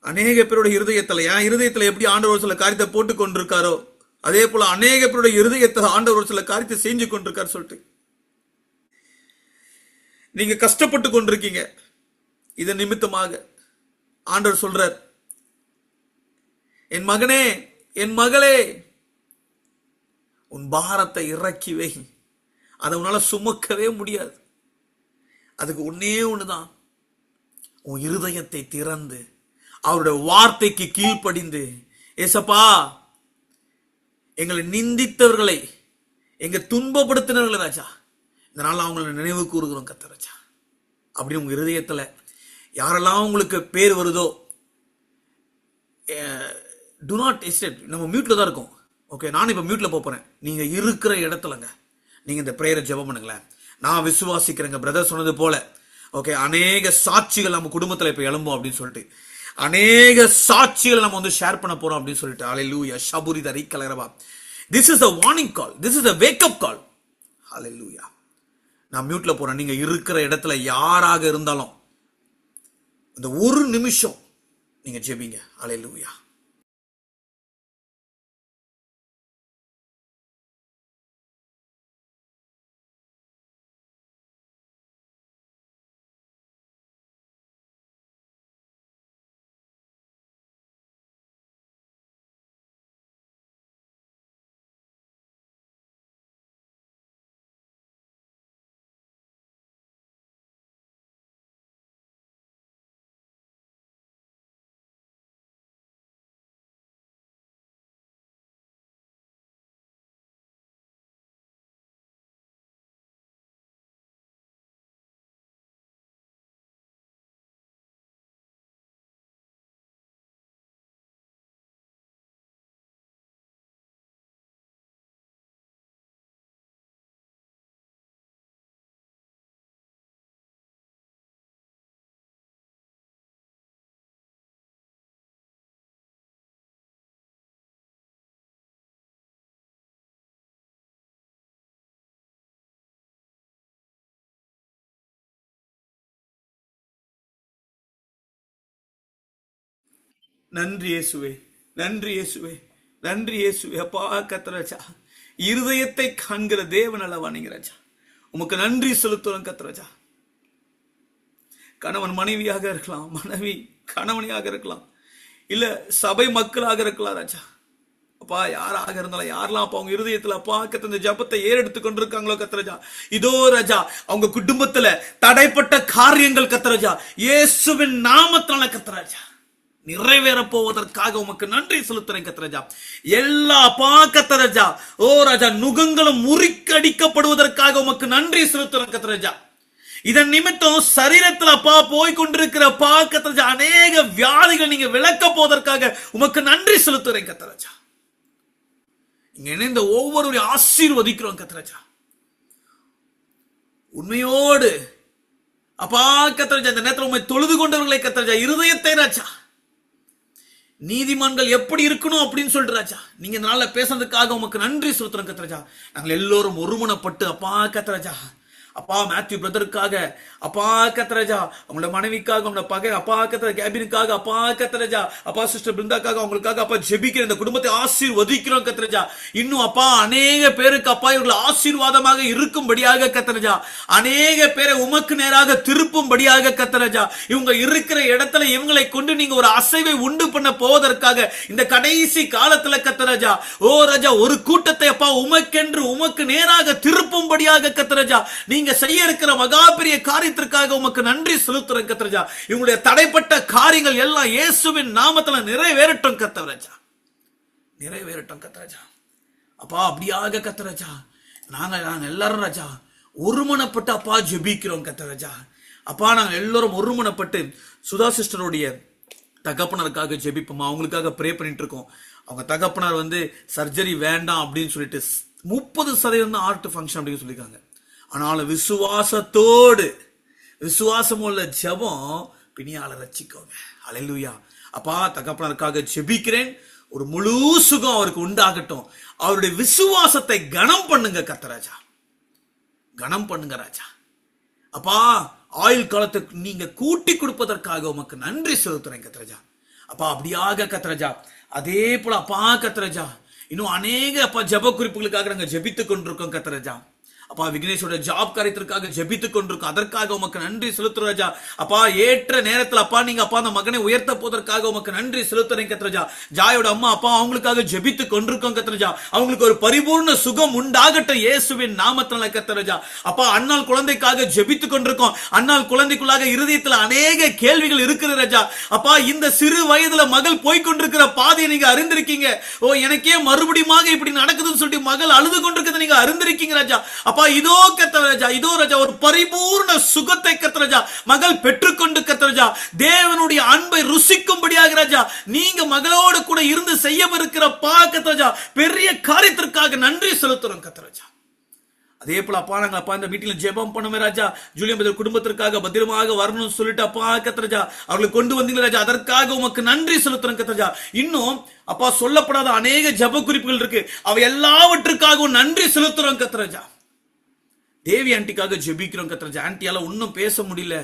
அநேக பேருடைய இருதயத்துல, என் இருதயத்துல எப்படி ஆண்டவர் ஒரு சில காரியத்தை போட்டு கொண்டிருக்காரோ அதே போல அநேக பேருடைய இருதயத்துல ஆண்டவர் ஒரு சில காரியத்தை செஞ்சு கொண்டிருக்காரு சொல்லிட்டு நீங்க கஷ்டப்பட்டு கொண்டிருக்கீங்க. இதன் நிமித்தமாக ஆண்டவர் சொல்றார், என் மகனே என் மகளே உன் பாரத்தை இறக்கி வை. அதை உன்னால சுமக்கவே முடியாது. அதுக்கு ஒன்னே ஒண்ணுதான், உன் இருதயத்தை திறந்து அவருடைய வார்த்தைக்கு கீழ்ப்படிந்து, ஏசப்பா எங்களை நிந்தித்தவர்களை, எங்க துன்பப்படுத்தினவர்களை ராஜா இந்த நாள் அவங்களை நினைவு கூறுகிறோம் கர்த்தர் ராஜா. அப்படி உங்க இருதயத்துல யாரெல்லாம் உங்களுக்கு பேர் வருதோ, டு நாட் ஹெசிடேட். நம்ம மியூட்ல தான் இருக்கோம். ஓகே, நான் இப்ப மியூட்ல போறேன். நீங்க இருக்கிற இடத்துலங்க நீங்க இந்த பிரேயரை ஜெபம் பண்ணுங்களேன். நான் விசுவாசிக்கிறேங்க பிரதர் சொன்னது போல. ஓகே, அநேக சாட்சிகள் நம்ம குடும்பத்துல இப்ப எழும்போம் அப்படின்னு சொல்லிட்டு, அநேக சாட்சிகள் நம்ம வந்து ஷேர் பண்ண போறோம் அப்படின்னு சொல்லிட்டு. ஹல்லேலூயா ஷபுரி தரி கலரபா. This is a warning call, this is a wake up call. Hallelujah. நான் மியூட்ல போறேன். நீங்க இருக்கிற இடத்துல யாராக இருந்தாலும் இந்த ஒரு நிமிஷம் நீங்க ஜெபிங்க. ஹல்லேலூயா. நன்றி இயேசுவே, நன்றி இயேசுவே, நன்றி இயேசுவே. அப்பா கர்த்தராஜா, இருதயத்தை காண்கிற தேவன் அல்லவா நீங்க ராஜா. உமக்கு நன்றி செலுத்துறோம் கர்த்தராஜா. கணவன் மனைவியாக இருக்கலாம், மனைவி கணவனியாக இருக்கலாம், இல்ல சபை மக்களாக இருக்கலாம் ராஜா. அப்பா யாராக இருந்தாலும் யாரெல்லாம் அப்பா அவங்க இருதயத்துல அப்பா கத்த இந்த ஜபத்தை ஏறெடுத்து கொண்டிருக்காங்களோ கர்த்தராஜா, இதோ ராஜா அவங்க குடும்பத்துல தடைப்பட்ட காரியங்கள் கர்த்தராஜா இயேசுவின் நாமத்தால கர்த்தராஜா நிறைவேற போவதற்காக உமக்கு நன்றி செலுத்துறேன் கர்த்தராஜா. எல்லா அப்பா கர்த்தராஜா ஓ ராஜா நுகங்களும் முறிக்கடிக்கப்படுவதற்காக உமக்கு நன்றி செலுத்துறேன் கர்த்தராஜா. இதன் நிமித்தம் சரீரத்தில் அப்பா போய் கொண்டிருக்கிற அப்பா கர்த்தராஜா அநேக வியாதிகள் நீங்க விளக்க போவதற்காக உமக்கு நன்றி செலுத்துறேன் கர்த்தராஜா. இங்க இணைந்த ஒவ்வொருவரையும் ஆசீர்வதிக்கிறோம் கர்த்தராஜா. உண்மையோடு அப்பா கர்த்தராஜா இந்த நேரத்தில் உண்மை தொழுது கொண்டவர்களை கர்த்தராஜா இருதயத்தை ராஜா நீதிமான்கள் எப்படி இருக்கணும் அப்படின்னு சொல்லிட்டு ராஜா நீங்க இந்த நாள்ல பேசுறதுக்காக உமக்கு நன்றி செலுத்துறோம் கர்த்தராஜா. நாங்கள் எல்லோரும் ஒருமனப்பட்டு அப்பா கர்த்தராஜா அப்பா மேத்யூ பிரதருக்காக அப்பா கர்த்தராஜா அவங்களோட மனைவிக்காக அவங்களோட பகை அப்பா கர்த்தராஜா கேபினுக்காக அப்பா கர்த்தராஜா அப்பா சிஸ்டர் பிருந்தாக்காக அவங்களுக்காக அப்பா ஜெபிக்கிற இந்த குடும்பத்தை ஆசீர்வதிக்கிறோம் கர்த்தராஜா. இன்னும் அப்பா அநேக பேருக்கு அப்பா இவர்கள் ஆசீர்வாதமாக இருக்கும்படியாக கர்த்தராஜா அநேக பேரை உமக்கு நேராக திருப்பும்படியாக கர்த்தராஜா இவங்க இருக்கிற இடத்துல இவங்களை கொண்டு நீங்க ஒரு அசைவை உண்டு பண்ண போவதற்காக இந்த கடைசி காலத்துல கர்த்தராஜா ஓ ராஜா ஒரு கூட்டத்தை அப்பா உமக்கென்று உமக்கு நேராக திருப்பும்படியாக கர்த்தராஜா நீங்க செய்ய இருக்கிற மகா பெரிய காரியத்திற்காக உமக்கு நன்றி செலுத்துறேன் கர்த்தராஜா. இவங்களுடைய தடைப்பட்ட காரியங்கள் எல்லாம் இயேசுவின் நாமத்துல நிறைவேறட்டும் கர்த்தராஜா, நிறைவேறட்டும் கர்த்தராஜா. அப்பா அப்படியாக கர்த்தராஜா நாங்க எல்லாரும் ராஜா ஒருமனப்பட்டு அப்பா ஜெபிக்கிறோம் கர்த்தராஜா. அப்பா நாங்க எல்லாரும் ஒருமனப்பட்டு சுதா சிஸ்டருடைய தகப்பனருக்காக ஜெபிப்போம், அவங்களுக்காக ப்ரே பண்ணிட்டு இருக்கோம். அவங்க தகப்பனார் சர்ஜரி வேண்டாம் அப்படின்னு சொல்லிட்டு 30% ஆர்ட் ஃபங்க்ஷன் அப்படின்னு சொல்லியிருக்காங்க. ஆனாலும் விசுவாசத்தோடு விசுவாசம் உள்ள ஜெபம் பிணியால ரட்சிக்கோங்க. ஹல்லேலூயா. அப்பா தகப்பனருக்காக ஜெபிக்கிறேன், ஒரு முழு சுகம் அவருக்கு உண்டாகட்டும். அவருடைய விசுவாசத்தை கனம் பண்ணுங்க கர்த்தராஜா, கனம் பண்ணுங்க ராஜா. அப்பா ஆயுள் காலத்துக்கு நீங்க கூட்டி கொடுப்பதற்காக உமக்கு நன்றி செலுத்துறேன் கர்த்தராஜா. அப்பா அப்படியாக கர்த்தராஜா அதே போல அப்பா கர்த்தராஜா இன்னும் அநேக அப்பா ஜெப குறிப்புகளுக்காக நாங்க ஜெபித்துக் கொண்டிருக்கோம் கர்த்தராஜா. அப்பா விக்னேஷோட ஜாப் காரியத்திற்காக ஜெபித்துக் கொண்டிருக்கோம், அதற்காக உமக்கு நன்றி செலுத்துற ராஜா. அப்பா ஏற்ற நேரத்தில் அப்பா நீங்க அப்பா அந்த மகனை உயர்த்த போவதற்காக உமக்கு நன்றி செலுத்துறேன் கர்த்தராஜா. ஜாயோட அம்மா அப்பா அவங்களுக்காக ஜெபித்துக் கொண்டிருக்கோம் கர்த்தராஜா. அவங்களுக்கு ஒரு பரிபூர்ண சுகம் உண்டாகட்டும் இயேசுவின் நாமத்தினால கர்த்தராஜா. அப்பா அண்ணாள் குழந்தைக்காக ஜெபித்துக் கொண்டிருக்கோம். அண்ணாள் குழந்தைக்குள்ளாக இருதயத்தில் அநேக கேள்விகள் இருக்கிற ராஜா. அப்பா இந்த சிறு வயதுல மகள் போய்கொண்டிருக்கிற பாதையை நீங்க அறிந்திருக்கீங்க. ஓ எனக்கே மறுபடியும் இப்படி நடக்குதுன்னு சொல்லிட்டு மகள் அழுது கொண்டிருக்கிறது நீங்க அறிந்திருக்கீங்க ராஜா. அப்பா இதோ கர்த்தராஜா இதோ ராஜா ஒரு பரிபூர்ண சுகத்தை கர்த்தராஜா மகள் பெற்றுக்கொண்டு கர்த்தராஜா தேவனுடைய அன்பை ருசிக்கும்படியாக ராஜா நீங்க மகளோடு கூட இருந்து செய்யவிருக்கிற கர்த்தராஜா பெரிய காரியத்திற்காக நன்றி செலுத்துறோம் கர்த்தராஜா. அதே போல அப்பா நாங்க அப்பா இந்த மீட்டிங்ல ஜெபம் பண்ணுமே ராஜா ஜூலியன் பிரதர் குடும்பத்திற்காக பத்திரமாக வரணும்னு சொல்லிட்டு அப்பா கர்த்தராஜா அவர்களை கொண்டு வந்தீங்க ராஜா, அதற்காக உமக்கு நன்றி செலுத்துறோம் கர்த்தராஜா. இன்னும் அப்பா சொல்லப்படாத அநேக ஜெப குறிப்புகள் இருக்கு, அவை எல்லாவற்றுக்காகவும் நன்றி செலுத்துறோம் கர்த்தராஜா. தேவி ஆண்டிக்காக ஜெபிக்கிறோம் கர்த்தராஜா. ஆண்டியால இன்னும் பேச முடியல,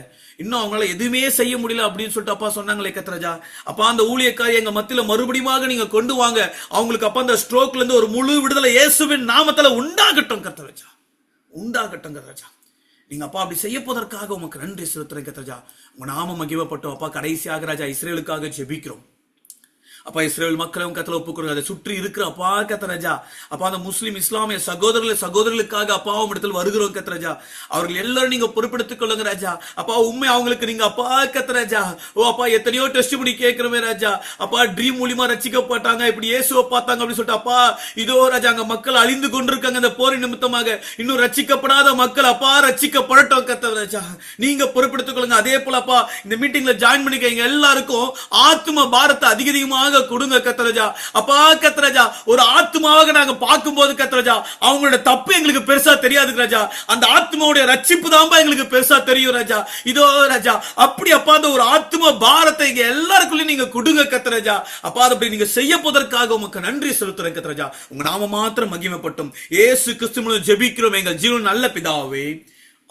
இன்னும் அவங்களால எதுவுமே செய்ய முடியல அப்படின்னு சொல்லிட்டு அப்பா சொன்னாங்களே கர்த்தராஜா. அப்பா அந்த ஊழியக்காரி எங்க மத்தியில மறுபடியும் நீங்க கொண்டு வாங்க, அவங்களுக்கு அப்பா அந்த ஸ்ட்ரோக்ல இருந்து ஒரு முழு விடுதலை இயேசுவின் நாமத்துல உண்டாகட்டும் கர்த்தராஜா, உண்டாகட்டும் கர்த்தராஜா. நீங்க அப்பா அப்படி செய்ய போவதற்காக உமக்கு நன்றி செலுத்துறேன் கர்த்தராஜா. உங்க நாம மகிமைப்பட்டோம் அப்பா. கடைசியாக ராஜா இஸ்ரேலுக்காக ஜெபிக்கிறோம் அப்பா. இஸ்ரேல் மக்களும் கத்தல ஒப்புக்கொடுங்க, அதை சுற்றி இருக்கிற அப்பா கர்த்தராஜா. அப்பா அந்த முஸ்லிம் இஸ்லாமிய சகோதரர்களுக்காக அப்பாவும் இடத்தில் வருகிறோம் கர்த்தராஜா. அவர்கள் எல்லாரும் நீங்க பொறுப்பெடுத்துக் கொள்ளுங்க ராஜா. அப்பா உண்மை அவங்களுக்கு நீங்க அப்பா கர்த்தராஜா ஓ அப்பா எத்தனையோ டெஸ்ட் பண்ணி கேட்கிறோமே ராஜா. அப்பா ட்ரீம் மூலியமா ரட்சிக்கப்பட்டாங்க, இப்படி இயேசுவை பார்த்தாங்க அப்படின்னு சொல்லிட்டு அப்பா இதோ ராஜா அங்க மக்கள் அழிந்து கொண்டிருக்காங்க இந்த போரின் நிமித்தமாக. இன்னும் ரட்சிக்கப்படாத மக்கள் அப்பா ரட்சிக்கப்படட்டும் கர்த்தராஜா, நீங்க பொறுப்பெடுத்துக் கொள்ளுங்க. அதே போல அப்பா இந்த மீட்டிங்ல ஜாயின் பண்ணிக்க எல்லாருக்கும் ஆத்ம பாரத்தை அதிகமாக கொடுங்க கர்த்தராஜா. அப்பா கர்த்தராஜா ஒரு ஆத்மாவாக நாங்க பார்க்கும்போது கர்த்தராஜா அவங்களோட தப்பு எங்களுக்கு பெருசா தெரியாது ராஜா, அந்த ஆத்மாவுடைய ரட்சிப்பு தான் எங்களுக்கு பெருசா தெரியும் ராஜா. இதோ ராஜா அப்படி அப்பா அந்த ஒரு ஆத்ம பாரத்தை இங்க எல்லாருக்குள்ளயும் நீங்க கொடுங்க கர்த்தராஜா. அப்பா அப்படி நீங்க செய்ய போவதற்காக உமக்கு நன்றி செலுத்துறேன் கர்த்தராஜா. உங்க நாம மாத்திரம் மகிமைப்பட்டும் இயேசு கிறிஸ்து மூலம் ஜெபிக்கிறோம் எங்கள் ஜீவன் நல்ல பிதாவே,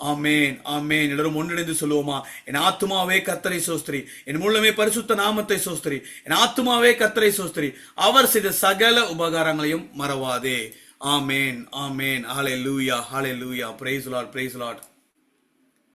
ஆமேன் ஆமேன். எல்லாரும் ஒன்றிணைந்து சொல்லுவோமா? என் ஆத்துமாவே கர்த்தரை சோஸ்திரி, என் முழுமே பரிசுத்த நாமத்தை சோஸ்திரி, என் ஆத்துமாவே கர்த்தரை சோஸ்திரி, அவர் செய்த சகல உபகாரங்களையும் மறவாதே. Amen amen. Hallelujah hallelujah. Praise lord praise Lord.